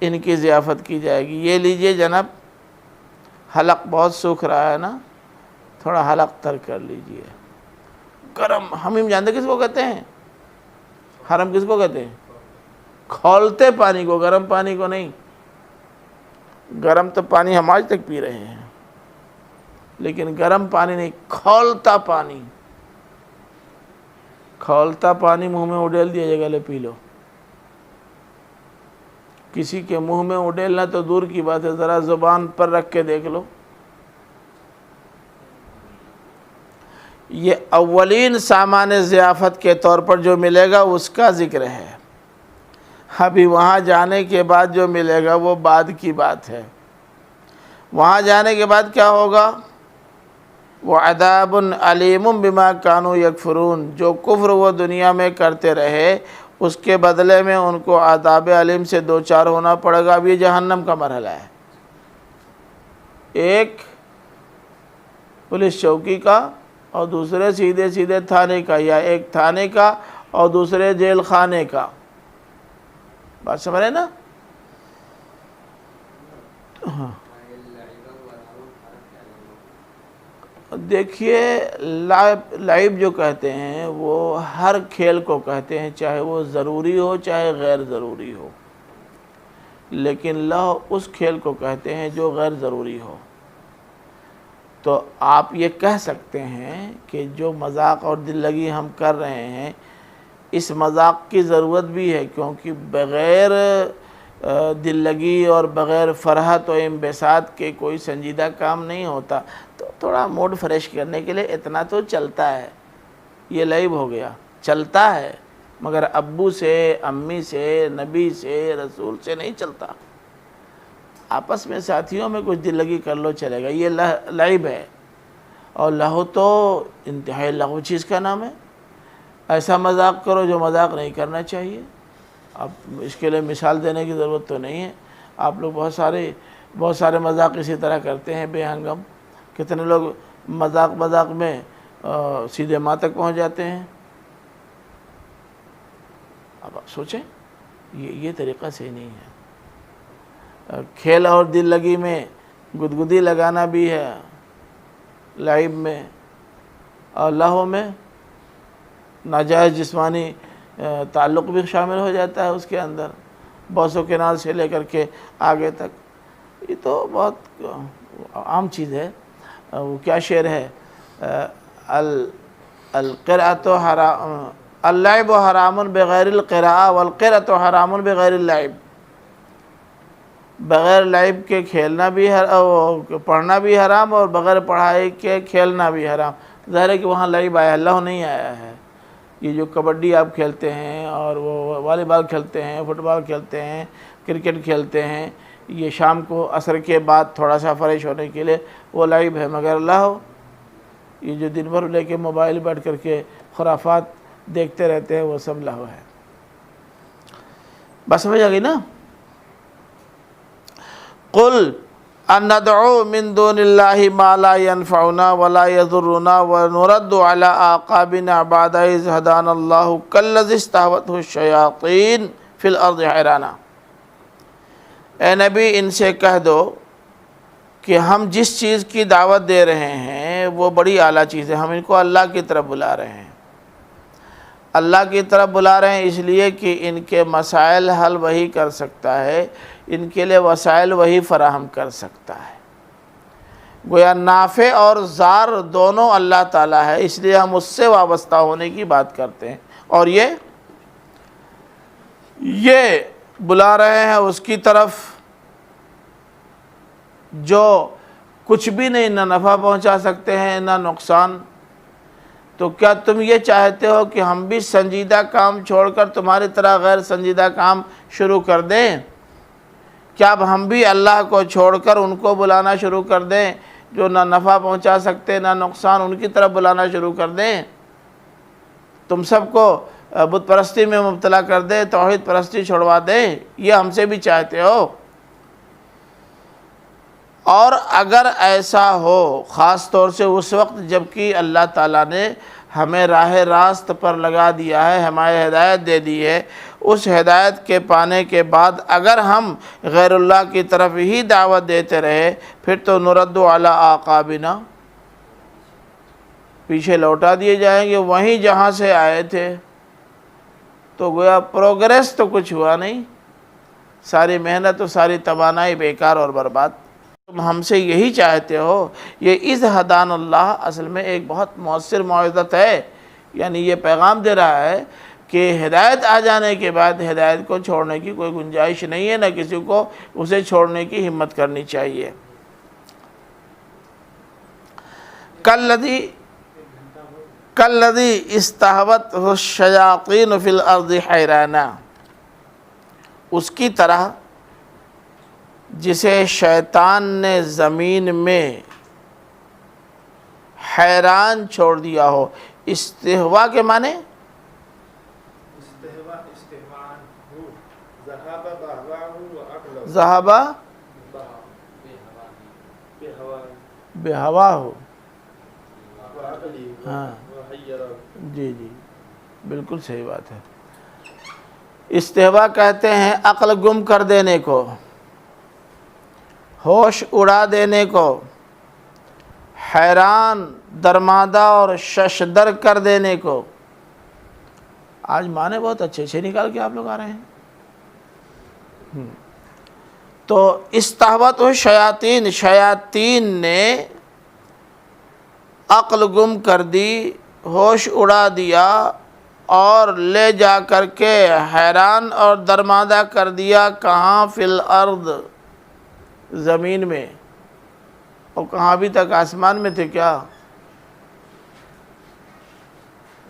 A: ان کی ضیافت کی جائے گی۔ یہ لیجئے جناب، حلق بہت سوکھ رہا ہے نا، تھوڑا حلق تر کر لیجئے۔ گرم حمیم جانتے کس کو کہتے ہیں؟ حرم کس کو کہتے ہیں؟ کھولتے پانی کو، گرم پانی کو نہیں۔ گرم تو پانی ہم آج تک پی رہے ہیں، لیکن گرم پانی نہیں، کھولتا پانی۔ کھولتا پانی منہ میں اڈیل دیا جائے گا، لے پی لو۔ کسی کے منہ میں اڈیلنا تو دور کی بات ہے، ذرا زبان پر رکھ کے دیکھ لو۔ یہ اولین سامان ضیافت کے طور پر جو ملے گا اس کا ذکر ہے۔ ابھی وہاں جانے کے بعد جو ملے گا وہ بعد کی بات ہے۔ وہاں جانے کے بعد کیا ہوگا؟ وعذاب علیم بما کانوا یکفرون، جو کفر وہ دنیا میں کرتے رہے اس کے بدلے میں ان کو عذاب علیم سے دوچار ہونا پڑے گا۔ اب یہ جہنم کا مرحلہ ہے، ایک پولیس چوکی کا اور دوسرے سیدھے سیدھے تھانے کا، یا ایک تھانے کا اور دوسرے جیل خانے کا، بات سمجھ رہے نا؟ دیکھیے لعب جو کہتے ہیں وہ ہر کھیل کو کہتے ہیں، چاہے وہ ضروری ہو چاہے غیر ضروری ہو، لیکن لہو اس کھیل کو کہتے ہیں جو غیر ضروری ہو۔ تو آپ یہ کہہ سکتے ہیں کہ جو مذاق اور دل لگی ہم کر رہے ہیں اس مذاق کی ضرورت بھی ہے، کیونکہ بغیر دل لگی اور بغیر فرحت و انبساط کے کوئی سنجیدہ کام نہیں ہوتا۔ تو تھوڑا موڈ فریش کرنے کے لیے اتنا تو چلتا ہے، یہ لعب ہو گیا، چلتا ہے، مگر ابو سے، امی سے، نبی سے، رسول سے نہیں چلتا۔ آپس میں ساتھیوں میں کچھ دل لگی کر لو چلے گا، یہ لعب ہے، اور لہو تو انتہائی لغو چیز کا نام ہے۔ ایسا مذاق کرو جو مذاق نہیں کرنا چاہیے۔ اب اس کے لیے مثال دینے کی ضرورت تو نہیں ہے، آپ لوگ بہت سارے مذاق اسی طرح کرتے ہیں بے ہنگم۔ کتنے لوگ مذاق میں سیدھے ماں تک پہنچ جاتے ہیں۔ اب آپ سوچیں، یہ طریقہ صحیح نہیں ہے۔ کھیل اور دل لگی میں گدگدی لگانا بھی ہے لعب میں، اور لہو میں ناجائز جسمانی تعلق بھی شامل ہو جاتا ہے اس کے اندر، بوس و کنال سے لے کر کے آگے تک۔ یہ تو بہت عام چیز ہے۔ وہ کیا شعر ہے، القرأۃ حرام، اللعب حرام بغیر القراءۃ والقرأۃ حرام بغیر اللعب۔ بغیر لعب کے کھیلنا بھی پڑھنا بھی حرام، اور بغیر پڑھائی کے کھیلنا بھی حرام۔ ظاہر ہے کہ وہاں لعب آیا، اللہ نہیں آیا ہے۔ یہ جو کبڈی آپ کھیلتے ہیں اور وہ والی بال کھیلتے ہیں، فٹ بال کھیلتے ہیں، کرکٹ کھیلتے ہیں، یہ شام کو عصر کے بعد تھوڑا سا فریش ہونے کے لیے وہ لعب ہے، مگر اللہ یہ جو دن بھر لے کے موبائل بیٹھ کر کے خرافات دیکھتے رہتے ہیں وہ سب لہو ہے۔ بس سمجھ آ گئی نا؟ قل ان ندعو من دون اللہ ما لا ينفعنا ولا يضرنا ونرد على اعقابنا بعد اذ هدانا اللہ كالذي استهوته الشياطين في الارض حیرانا۔ اے نبی ان سے کہہ دو کہ ہم جس چیز کی دعوت دے رہے ہیں وہ بڑی اعلیٰ چیز ہے، ہم ان کو اللہ کی طرف بلا رہے ہیں۔ اللہ کی طرف بلا رہے ہیں اس لیے کہ ان کے مسائل حل وہی کر سکتا ہے، ان کے لیے وسائل وہی فراہم کر سکتا ہے۔ گویا نافع اور ضار دونوں اللہ تعالیٰ ہے، اس لیے ہم اس سے وابستہ ہونے کی بات کرتے ہیں، اور یہ بلا رہے ہیں اس کی طرف جو کچھ بھی نہیں، نہ نفع پہنچا سکتے ہیں نہ نقصان۔ تو کیا تم یہ چاہتے ہو کہ ہم بھی سنجیدہ کام چھوڑ کر تمہاری طرح غیر سنجیدہ کام شروع کر دیں؟ کیا اب ہم بھی اللہ کو چھوڑ کر ان کو بلانا شروع کر دیں جو نہ نفع پہنچا سکتے نہ نقصان، ان کی طرف بلانا شروع کر دیں؟ تم سب کو بت پرستی میں مبتلا کر دیں، توحید پرستی چھوڑوا دیں؟ یہ ہم سے بھی چاہتے ہو؟ اور اگر ایسا ہو، خاص طور سے اس وقت جب کہ اللہ تعالیٰ نے ہمیں راہ راست پر لگا دیا ہے، ہمیں ہدایت دے دی ہے، اس ہدایت کے پانے کے بعد اگر ہم غیر اللہ کی طرف ہی دعوت دیتے رہے، پھر تو نرد علی اعقابنا، پیچھے لوٹا دیے جائیں گے وہیں جہاں سے آئے تھے۔ تو گویا پروگریس تو کچھ ہوا نہیں، ساری محنت و ساری توانائی بیکار اور برباد۔ تم ہم سے یہی چاہتے ہو؟ یہ اذ ہدان اللہ اصل میں ایک بہت مؤثر موعظت ہے، یعنی یہ پیغام دے رہا ہے کہ ہدایت آ جانے کے بعد ہدایت کو چھوڑنے کی کوئی گنجائش نہیں ہے، نہ کسی کو اسے چھوڑنے کی ہمت کرنی چاہیے۔ کالذی استہوتہ الشیاطین فی الارض حیرانا، اس کی طرح جسے شیطان نے زمین میں حیران چھوڑ دیا ہو۔ استہوا کے معنی
B: استہوان ہو ذہاب بہواہ و عقلہ
A: ذہبہ بے ہوا ہو،
B: وعقلی
A: ہاں
B: وحیرہ۔
A: جی جی بالکل صحیح بات ہے۔ استہوا کہتے ہیں عقل گم کر دینے کو، ہوش اڑا دینے کو، حیران درماندہ اور ششدر کر دینے کو۔ آج معنی بہت اچھے اچھے نکال کے آپ لوگ آ رہے ہیں۔ تو استہوت شیاطین، شیاطین نے عقل گم کر دی، ہوش اڑا دیا اور لے جا کر کے حیران اور درماندہ کر دیا۔ کہاں؟ فی الارض، زمین میں۔ اور کہاں ابھی تک آسمان میں تھے کیا؟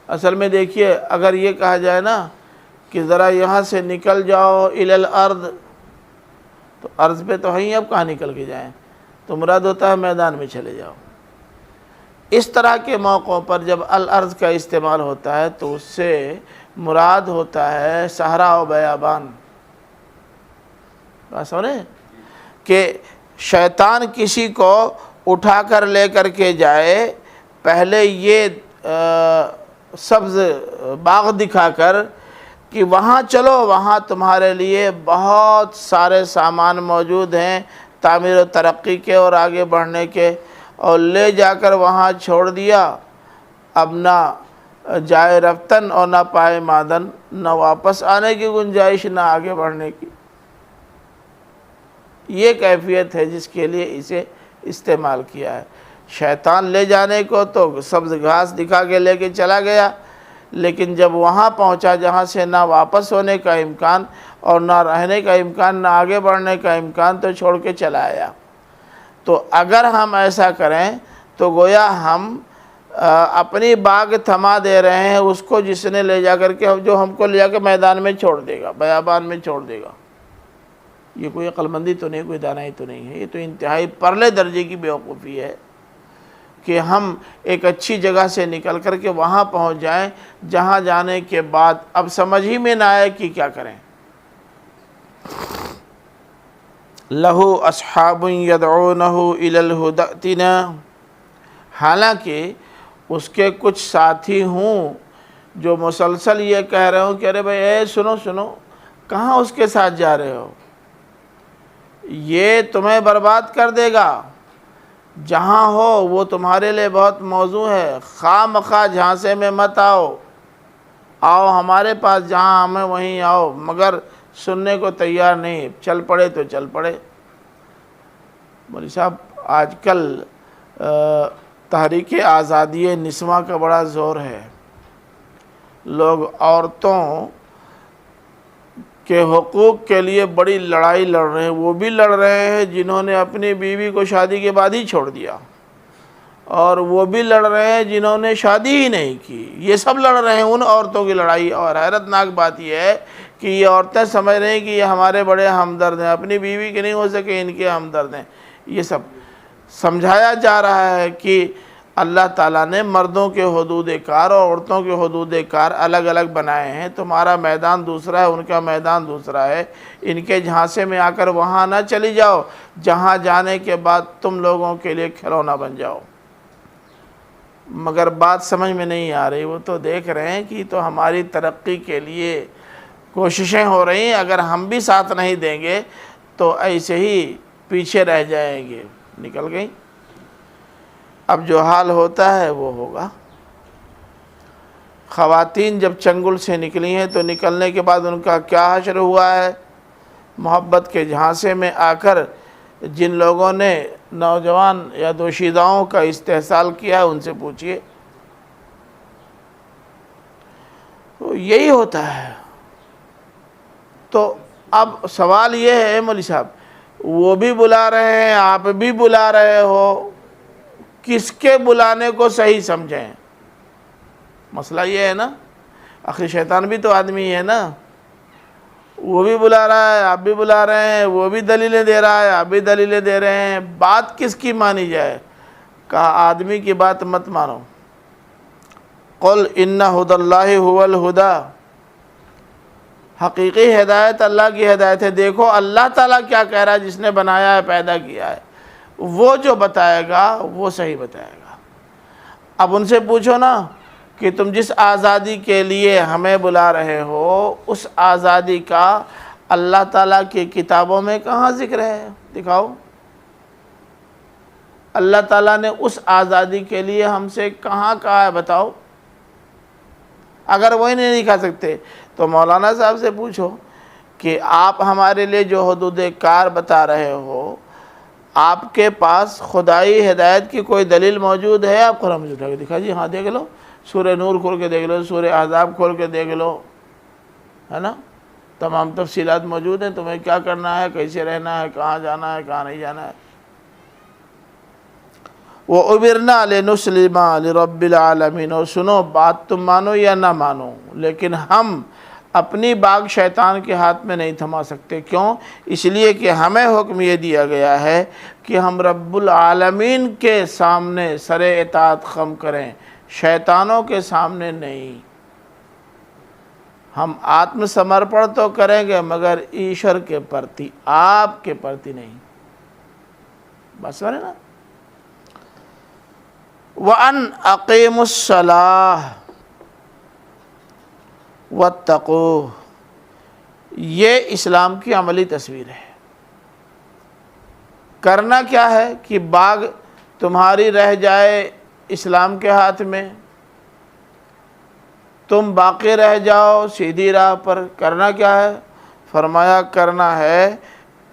A: اصل میں دیکھیے، اگر یہ کہا جائے نا کہ ذرا یہاں سے نکل جاؤ الی الارض، تو ارض پہ تو ہیں، اب کہاں نکل کے جائیں؟ تو مراد ہوتا ہے میدان میں چلے جاؤ۔ اس طرح کے موقعوں پر جب الارض کا استعمال ہوتا ہے تو اس سے مراد ہوتا ہے صحرا و بیابان۔ بات سمجھے کہ شیطان کسی کو اٹھا کر لے کر کے جائے، پہلے یہ سبز باغ دکھا کر کہ وہاں چلو، وہاں تمہارے لیے بہت سارے سامان موجود ہیں تعمیر و ترقی کے اور آگے بڑھنے کے، اور لے جا کر وہاں چھوڑ دیا۔ اب نہ جائے رفتن اور نہ پائے معدن، نہ واپس آنے کی گنجائش، نہ آگے بڑھنے کی۔ یہ کیفیت ہے جس کے لیے اسے استعمال کیا ہے۔ شیطان لے جانے کو تو سبز گھاس دکھا کے لے کے چلا گیا، لیکن جب وہاں پہنچا جہاں سے نہ واپس ہونے کا امکان اور نہ رہنے کا امکان، نہ آگے بڑھنے کا امکان، تو چھوڑ کے چلا آیا۔ تو اگر ہم ایسا کریں تو گویا ہم اپنی باغ تھما دے رہے ہیں اس کو جس نے لے جا کر کے، جو ہم کو لے جا کے میدان میں چھوڑ دے گا، بیابان میں چھوڑ دے گا۔ یہ کوئی عقل مندی تو نہیں، کوئی دانائی تو نہیں ہے، یہ تو انتہائی پرلے درجے کی بیوقوفی ہے کہ ہم ایک اچھی جگہ سے نکل کر کے وہاں پہنچ جائیں جہاں جانے کے بعد اب سمجھ ہی میں نہ آئے کہ کیا کریں۔ لہو اصحاب یدعونہ الی الہدی ائتنا، حالانکہ اس کے کچھ ساتھی ہوں جو مسلسل یہ کہہ رہے ہوں کہ ارے بھائی اے سنو سنو، کہاں اس کے ساتھ جا رہے ہو؟ یہ تمہیں برباد کر دے گا، جہاں ہو وہ تمہارے لیے بہت موزوں ہے، خواہ مخواہ جھانسے میں مت آؤ، آؤ ہمارے پاس جہاں ہمیں وہیں آؤ، مگر سننے کو تیار نہیں، چل پڑے تو چل پڑے۔ مولوی صاحب آج کل تحریک آزادی نسواں کا بڑا زور ہے، لوگ عورتوں کے حقوق کے لیے بڑی لڑائی لڑ رہے ہیں۔ وہ بھی لڑ رہے ہیں جنہوں نے اپنی بیوی کو شادی کے بعد ہی چھوڑ دیا، اور وہ بھی لڑ رہے ہیں جنہوں نے شادی ہی نہیں کی۔ یہ سب لڑ رہے ہیں ان عورتوں کی لڑائی، اور حیرت ناک بات یہ ہے کہ یہ عورتیں سمجھ رہی ہیں کہ یہ ہمارے بڑے ہمدرد ہیں، اپنی بیوی کے نہیں ہو سکے ان کے ہمدرد ہیں۔ یہ سب سمجھایا جا رہا ہے کہ اللہ تعالیٰ نے مردوں کے حدود کار اور عورتوں کے حدود کار الگ الگ بنائے ہیں، تمہارا میدان دوسرا ہے، ان کا میدان دوسرا ہے، ان کے جھانسے میں آ کر وہاں نہ چلی جاؤ جہاں جانے کے بعد تم لوگوں کے لیے کھلونا بن جاؤ۔ مگر بات سمجھ میں نہیں آ رہی، وہ تو دیکھ رہے ہیں کہ تو ہماری ترقی کے لیے کوششیں ہو رہی ہیں، اگر ہم بھی ساتھ نہیں دیں گے تو ایسے ہی پیچھے رہ جائیں گے۔ نکل گئی، اب جو حال ہوتا ہے وہ ہوگا۔ خواتین جب چنگل سے نکلی ہیں تو نکلنے کے بعد ان کا کیا حشر ہوا ہے؟ محبت کے جھانسے میں آ کر جن لوگوں نے نوجوان یا دوشیزاؤں کا استحصال کیا ہے ان سے پوچھئے، تو یہی ہوتا ہے۔ تو اب سوال یہ ہے مولوی صاحب، وہ بھی بلا رہے ہیں، آپ بھی بلا رہے ہو، کس کے بلانے کو صحیح سمجھیں؟ مسئلہ یہ ہے نا، آخر شیطان بھی تو آدمی ہے نا، وہ بھی بلا رہا ہے، آپ بھی بلا رہے ہیں، وہ بھی دلیلیں دے رہا ہے، آپ بھی دلیلیں دے رہے ہیں، بات کس کی مانی جائے؟ کہا آدمی کی بات مت مانو، قل ان ھدی اللہ ھو الھدی، حقیقی ہدایت اللہ کی ہدایت ہے۔ دیکھو اللہ تعالیٰ کیا کہہ رہا ہے، جس نے بنایا ہے، پیدا کیا ہے، وہ جو بتائے گا وہ صحیح بتائے گا۔ اب ان سے پوچھو نا کہ تم جس آزادی کے لیے ہمیں بلا رہے ہو، اس آزادی کا اللہ تعالیٰ کی کتابوں میں کہاں ذکر ہے؟ دکھاؤ۔ اللہ تعالیٰ نے اس آزادی کے لیے ہم سے کہاں کہا ہے، بتاؤ۔ اگر وہی نہیں دکھا سکتے تو مولانا صاحب سے پوچھو کہ آپ ہمارے لیے جو حدود کار بتا رہے ہو، آپ کے پاس خدائی ہدایت کی کوئی دلیل موجود ہے؟ آپ قلم اٹھا کے دکھا جی، ہاں دیکھ لو، سورہ نور کھول کے دیکھ لو، سورہ احزاب کھول کے دیکھ لو، ہے نا، تمام تفصیلات موجود ہیں، تمہیں کیا کرنا ہے، کیسے رہنا ہے، کہاں جانا ہے، کہاں نہیں جانا ہے۔ وَأُمِرْنَا لِنُسْلِمَ لِرَبِّ الْعَالَمِينَ، اور سنو، بات تم مانو یا نہ مانو، لیکن ہم اپنی باغ شیطان کے ہاتھ میں نہیں تھما سکتے۔ کیوں؟ اس لیے کہ ہمیں حکم یہ دیا گیا ہے کہ ہم رب العالمین کے سامنے سر اطاعت خم کریں، شیطانوں کے سامنے نہیں۔ ہم آتم سمرپن تو کریں گے مگر ایشور کے پرتی، آپ کے پرتی نہیں۔ بس سمجھے نا؟ وَأَنْ أَقِيمُوا الصَّلَاةَ وَاتَّقُوهُ، یہ اسلام کی عملی تصویر ہے۔ کرنا کیا ہے کہ باغ تمہاری رہ جائے اسلام کے ہاتھ میں، تم باقی رہ جاؤ سیدھی راہ پر۔ کرنا کیا ہے؟ فرمایا کرنا ہے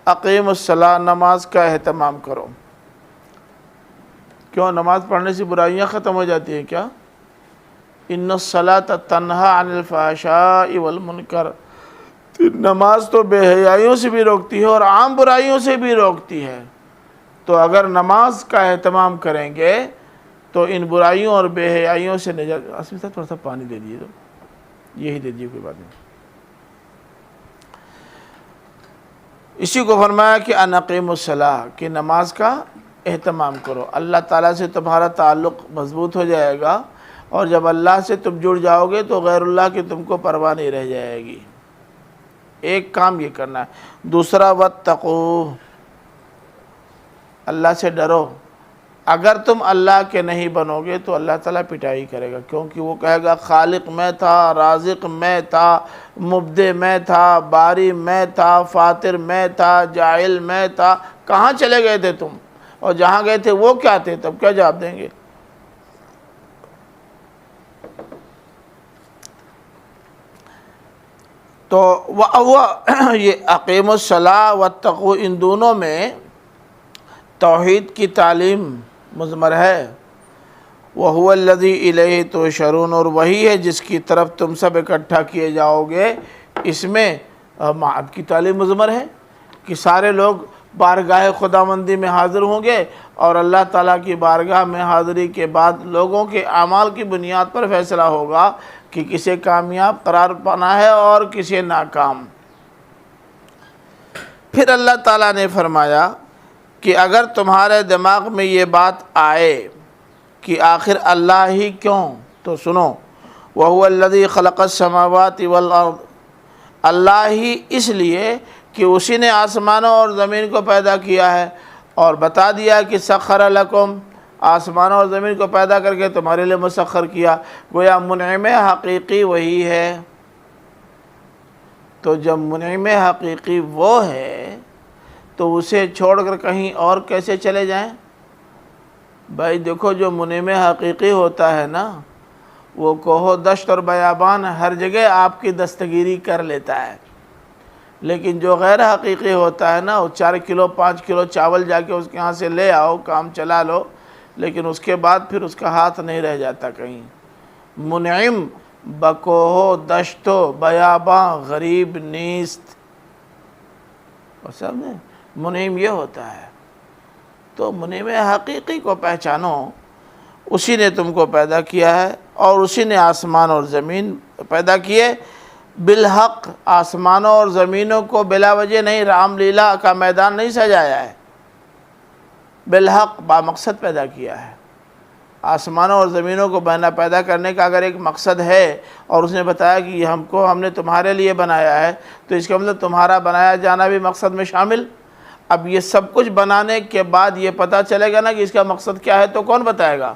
A: اقیم الصلاۃ، نماز کا اہتمام کرو۔ کیوں؟ نماز پڑھنے سے برائیاں ختم ہو جاتی ہیں کیا؟ ان الصلاۃ تنہی عن الفحشاء والمنکر، نماز تو بے حیائیوں سے بھی روکتی ہے اور عام برائیوں سے بھی روکتی ہے۔ تو اگر نماز کا اہتمام کریں گے تو ان برائیوں اور بے حیائیوں سے نجات۔ اسمی صاحب تھوڑا سا پانی دے دیجیے، تو یہی دے دیجیے، کوئی بات نہیں۔ اسی کو فرمایا کہ ان اقیموا الصلاۃ، کہ نماز کا اہتمام کرو۔ اللہ تعالیٰ سے تمہارا تعلق مضبوط ہو جائے گا، اور جب اللہ سے تم جڑ جاؤ گے تو غیر اللہ کی تم کو پرواہ نہیں رہ جائے گی۔ ایک کام یہ کرنا ہے۔ دوسرا واتقوا، اللہ سے ڈرو۔ اگر تم اللہ کے نہیں بنو گے تو اللہ تعالیٰ پٹائی کرے گا، کیونکہ وہ کہے گا خالق میں تھا، رازق میں تھا، مبدع میں تھا، باری میں تھا، فاتر میں تھا، جاعل میں تھا، کہاں چلے گئے تھے تم؟ اور جہاں گئے تھے وہ کیا تھے؟ تب کیا جواب دیں گے؟ تو یہ اقیم الصلاۃ واتقوا، ان دونوں میں توحید کی تعلیم مضمر ہے۔ وَهُوَ الَّذِي إِلَيْهِ تُحْشَرُونَ، اور وہی ہے جس کی طرف تم سب اکٹھا کیے جاؤ گے۔ اس میں معاد کی تعلیم مضمر ہے کہ سارے لوگ بارگاہ خداوندی میں حاضر ہوں گے، اور اللہ تعالیٰ کی بارگاہ میں حاضری کے بعد لوگوں کے اعمال کی بنیاد پر فیصلہ ہوگا کہ کسے کامیاب قرار پانا ہے اور کسے ناکام۔ پھر اللہ تعالیٰ نے فرمایا کہ اگر تمہارے دماغ میں یہ بات آئے کہ آخر اللہ ہی کیوں، تو سنو، وَهُوَ الَّذِي خَلَقَ السَّمَاوَاتِ وَالْأَرْضِ، اللہ ہی اس لیے کہ اسی نے آسمانوں اور زمین کو پیدا کیا ہے، اور بتا دیا کہ سخر لکم، آسمانوں اور زمین کو پیدا کر کے تمہارے لیے مسخر کیا۔ گویا منعم حقیقی وہی ہے۔ تو جب منعم حقیقی وہ ہے تو اسے چھوڑ کر کہیں اور کیسے چلے جائیں؟ بھائی دیکھو، جو منعم حقیقی ہوتا ہے نا، وہ کوہ و دشت اور بیابان ہر جگہ آپ کی دستگیری کر لیتا ہے، لیکن جو غیر حقیقی ہوتا ہے نا، وہ 4 کلو 5 کلو چاول جا کے اس کے ہاں سے لے آؤ، کام چلا لو، لیکن اس کے بعد پھر اس کا ہاتھ نہیں رہ جاتا کہیں۔ منعم بکوہ دشت و بیاباں غریب نیست، اور سمجھے؟ منعم یہ ہوتا ہے۔ تو منعم حقیقی کو پہچانو، اسی نے تم کو پیدا کیا ہے، اور اسی نے آسمان اور زمین پیدا کیے بالحق۔ آسمانوں اور زمینوں کو بلا وجہ نہیں، رام لیلا کا میدان نہیں سجایا ہے، بالحق، با مقصد پیدا کیا ہے۔ آسمانوں اور زمینوں کو پیدا کرنے کا اگر ایک مقصد ہے اور اس نے بتایا کہ یہ ہم نے تمہارے لیے بنایا ہے، تو اس کا مطلب تمہارا بنایا جانا بھی مقصد میں شامل۔ اب یہ سب کچھ بنانے کے بعد یہ پتہ چلے گا نا کہ اس کا مقصد کیا ہے، تو کون بتائے گا؟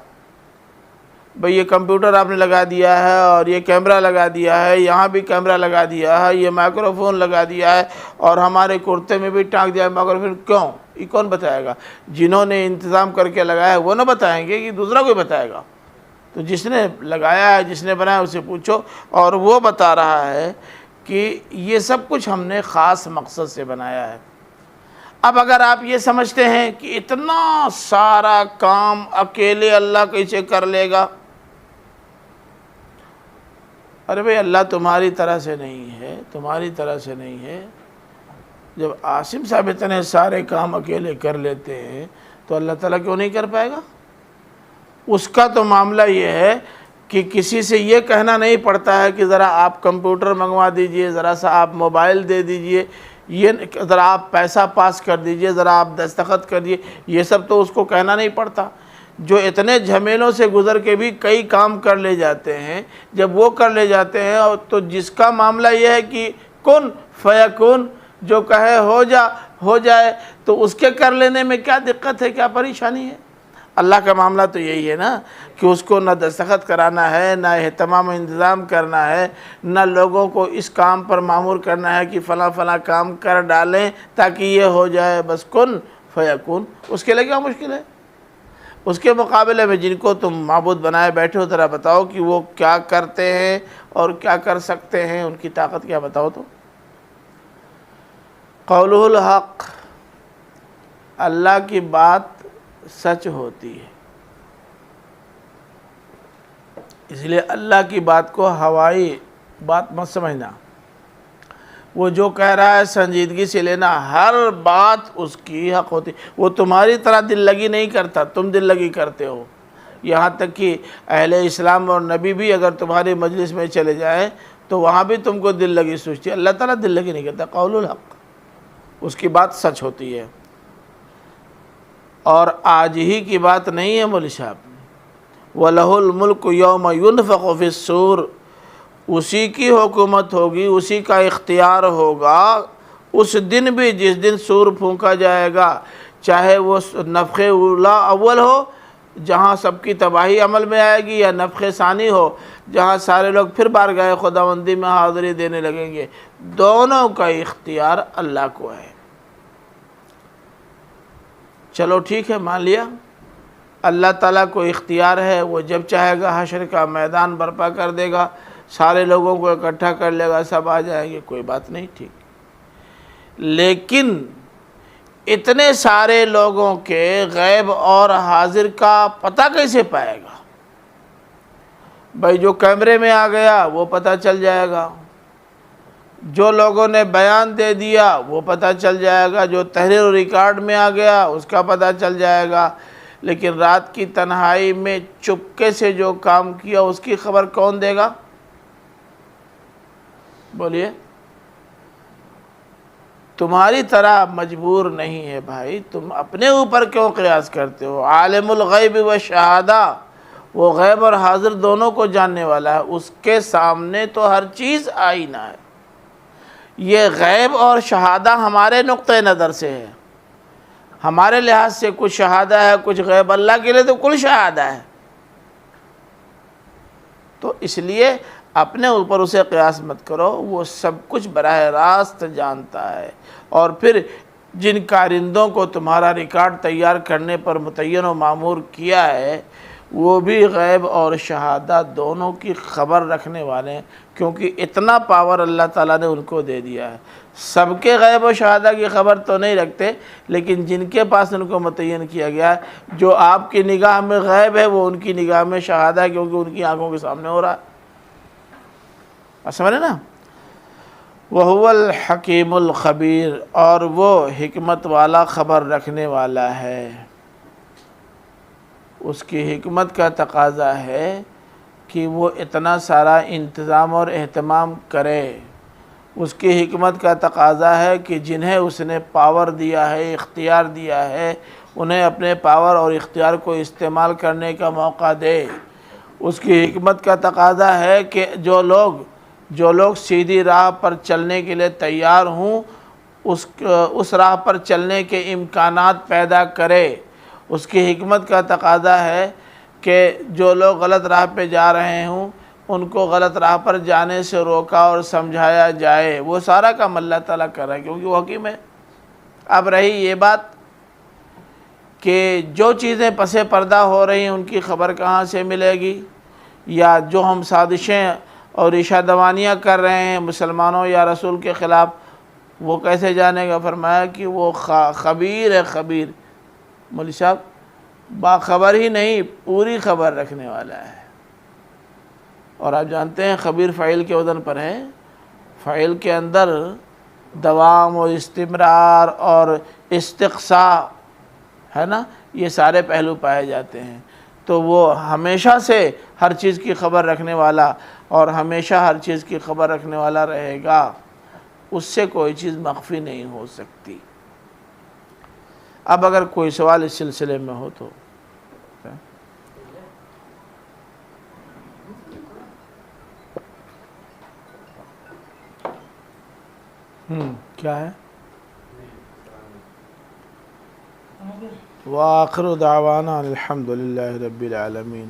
A: بھئی یہ کمپیوٹر آپ نے لگا دیا ہے اور یہ کیمرہ لگا دیا ہے، یہاں بھی کیمرہ لگا دیا ہے، یہ مائکرو فون لگا دیا ہے اور ہمارے کرتے میں بھی ٹانک دیا ہے مائکرو فون، کیوں؟ یہ کون بتائے گا؟ جنہوں نے انتظام کر کے لگایا ہے وہ نہ بتائیں گے کہ دوسرا کوئی بتائے گا؟ تو جس نے لگایا ہے، جس نے بنایا اسے پوچھو، اور وہ بتا رہا ہے کہ یہ سب کچھ ہم نے خاص مقصد سے بنایا ہے۔ اب اگر آپ یہ سمجھتے ہیں کہ اتنا سارا کام اکیلے اللہ کیسے کر لے گا، ارے بھئی اللہ تمہاری طرح سے نہیں ہے، تمہاری طرح سے نہیں ہے۔ جب عاصم صاحب اتنے سارے کام اکیلے کر لیتے ہیں تو اللہ تعالیٰ کیوں نہیں کر پائے گا؟ اس کا تو معاملہ یہ ہے کہ کسی سے یہ کہنا نہیں پڑتا ہے کہ ذرا آپ کمپیوٹر منگوا دیجئے، ذرا سا آپ موبائل دے دیجئے، یہ ذرا آپ پیسہ پاس کر دیجئے، ذرا آپ دستخط کر دیجئے، یہ سب تو اس کو کہنا نہیں پڑتا۔ جو اتنے جھمیلوں سے گزر کے بھی کئی کام کر لے جاتے ہیں، جب وہ کر لے جاتے ہیں تو جس کا معاملہ یہ ہے کہ کن فیکون، جو کہے ہو جائے، تو اس کے کر لینے میں کیا دقت ہے، کیا پریشانی ہے؟ اللہ کا معاملہ تو یہی ہے نا کہ اس کو نہ دستخط کرانا ہے، نہ اہتمام و انتظام کرنا ہے، نہ لوگوں کو اس کام پر مامور کرنا ہے کہ فلاں فلاں کام کر ڈالیں تاکہ یہ ہو جائے، بس کن فیکون۔ اس کے لیے کیا مشکل ہے؟ اس کے مقابلے میں جن کو تم معبود بنائے بیٹھے ہو، ذرا بتاؤ کہ وہ کیا کرتے ہیں اور کیا کر سکتے ہیں، ان کی طاقت کیا، بتاؤ تو۔ قولہ الحق، اللہ کی بات سچ ہوتی ہے، اس لیے اللہ کی بات کو ہوائی بات مت سمجھنا۔ وہ جو کہہ رہا ہے سنجیدگی سے لینا، ہر بات اس کی حق ہوتی۔ وہ تمہاری طرح دل لگی نہیں کرتا، تم دل لگی کرتے ہو۔ یہاں تک کہ اہل اسلام اور نبی بھی اگر تمہاری مجلس میں چلے جائیں تو وہاں بھی تم کو دل لگی سوچتی ہے، اللہ تعالیٰ دل لگی نہیں کرتا۔ قول الحق، اس کی بات سچ ہوتی ہے، اور آج ہی کی بات نہیں ہے مولوی صاحب۔ وَلَهُ الْمُلْكُ يَوْمَ يُنْفَخُ فِي الصُّورِ، اسی کی حکومت ہوگی، اسی کا اختیار ہوگا اس دن بھی جس دن سور پھونکا جائے گا، چاہے وہ نفخ اولا اول ہو جہاں سب کی تباہی عمل میں آئے گی، یا نفخ ثانی ہو جہاں سارے لوگ پھر بارگاہ خداوندی میں حاضری دینے لگیں گے۔ دونوں کا اختیار اللہ کو ہے۔ چلو ٹھیک ہے، مان لیا اللہ تعالیٰ کو اختیار ہے، وہ جب چاہے گا حشر کا میدان برپا کر دے گا، سارے لوگوں کو اکٹھا کر لے گا، سب آ جائیں گے، کوئی بات نہیں، ٹھیک۔ لیکن اتنے سارے لوگوں کے غیب اور حاضر کا پتہ کیسے پائے گا؟ بھائی جو کیمرے میں آ گیا وہ پتہ چل جائے گا، جو لوگوں نے بیان دے دیا وہ پتہ چل جائے گا، جو تحریر و ریکارڈ میں آ گیا اس کا پتہ چل جائے گا، لیکن رات کی تنہائی میں چپکے سے جو کام کیا اس کی خبر کون دے گا؟ بولیے۔ تمہاری طرح مجبور نہیں ہے بھائی، تم اپنے اوپر کیوں قیاس کرتے ہو؟ عالم الغیب و شہادہ، وہ غیب اور حاضر دونوں کو جاننے والا ہے، اس کے سامنے تو ہر چیز آئینہ ہے۔ یہ غیب اور شہادہ ہمارے نقطہ نظر سے ہے، ہمارے لحاظ سے کچھ شہادہ ہے کچھ غیب، اللہ کے لیے تو کل شہادہ ہے۔ تو اس لیے اپنے اوپر اسے قیاس مت کرو، وہ سب کچھ براہ راست جانتا ہے۔ اور پھر جن کارندوں کو تمہارا ریکارڈ تیار کرنے پر متعین و مامور کیا ہے وہ بھی غیب اور شہادہ دونوں کی خبر رکھنے والے ہیں، کیونکہ اتنا پاور اللہ تعالیٰ نے ان کو دے دیا ہے۔ سب کے غیب و شہادہ کی خبر تو نہیں رکھتے، لیکن جن کے پاس ان کو متعین کیا گیا ہے، جو آپ کی نگاہ میں غیب ہے وہ ان کی نگاہ میں شہادہ ہے، کیونکہ ان کی آنکھوں کے سامنے ہو رہا ہے۔ سمجھے نا؟ وَهُوَ الْحَكِيمُ الْخَبِيرُ، اور وہ حکمت والا خبر رکھنے والا ہے۔ اس کی حکمت کا تقاضا ہے کہ وہ اتنا سارا انتظام اور اہتمام کرے، اس کی حکمت کا تقاضا ہے کہ جنہیں اس نے پاور دیا ہے، اختیار دیا ہے، انہیں اپنے پاور اور اختیار کو استعمال کرنے کا موقع دے۔ اس کی حکمت کا تقاضا ہے کہ جو لوگ سیدھی راہ پر چلنے کے لیے تیار ہوں اس راہ پر چلنے کے امکانات پیدا کرے۔ اس کی حکمت کا تقاضا ہے کہ جو لوگ غلط راہ پہ جا رہے ہوں ان کو غلط راہ پر جانے سے روکا اور سمجھایا جائے۔ وہ سارا کام اللہ تعالیٰ کر رہا ہے کیونکہ وہ حکیم ہے۔ اب رہی یہ بات کہ جو چیزیں پس پردہ ہو رہی ہیں ان کی خبر کہاں سے ملے گی، یا جو ہم سازشیں اور ریشہ دوانیاں کر رہے ہیں مسلمانوں یا رسول کے خلاف، وہ کیسے جانے گا؟ فرمایا کہ وہ خبیر ہے، خبیر، مولوی صاحب باخبر ہی نہیں پوری خبر رکھنے والا ہے۔ اور آپ جانتے ہیں خبیر فعیل کے وزن پر ہے، فعیل کے اندر دوام اور استمرار اور استقصاء ہے نا، یہ سارے پہلو پائے جاتے ہیں۔ تو وہ ہمیشہ سے ہر چیز کی خبر رکھنے والا اور ہمیشہ ہر چیز کی خبر رکھنے والا رہے گا، اس سے کوئی چیز مخفی نہیں ہو سکتی۔ اب اگر کوئی سوال اس سلسلے میں ہو تو کیا ہے؟ وآخر دعوانا الحمد للہ رب العالمین۔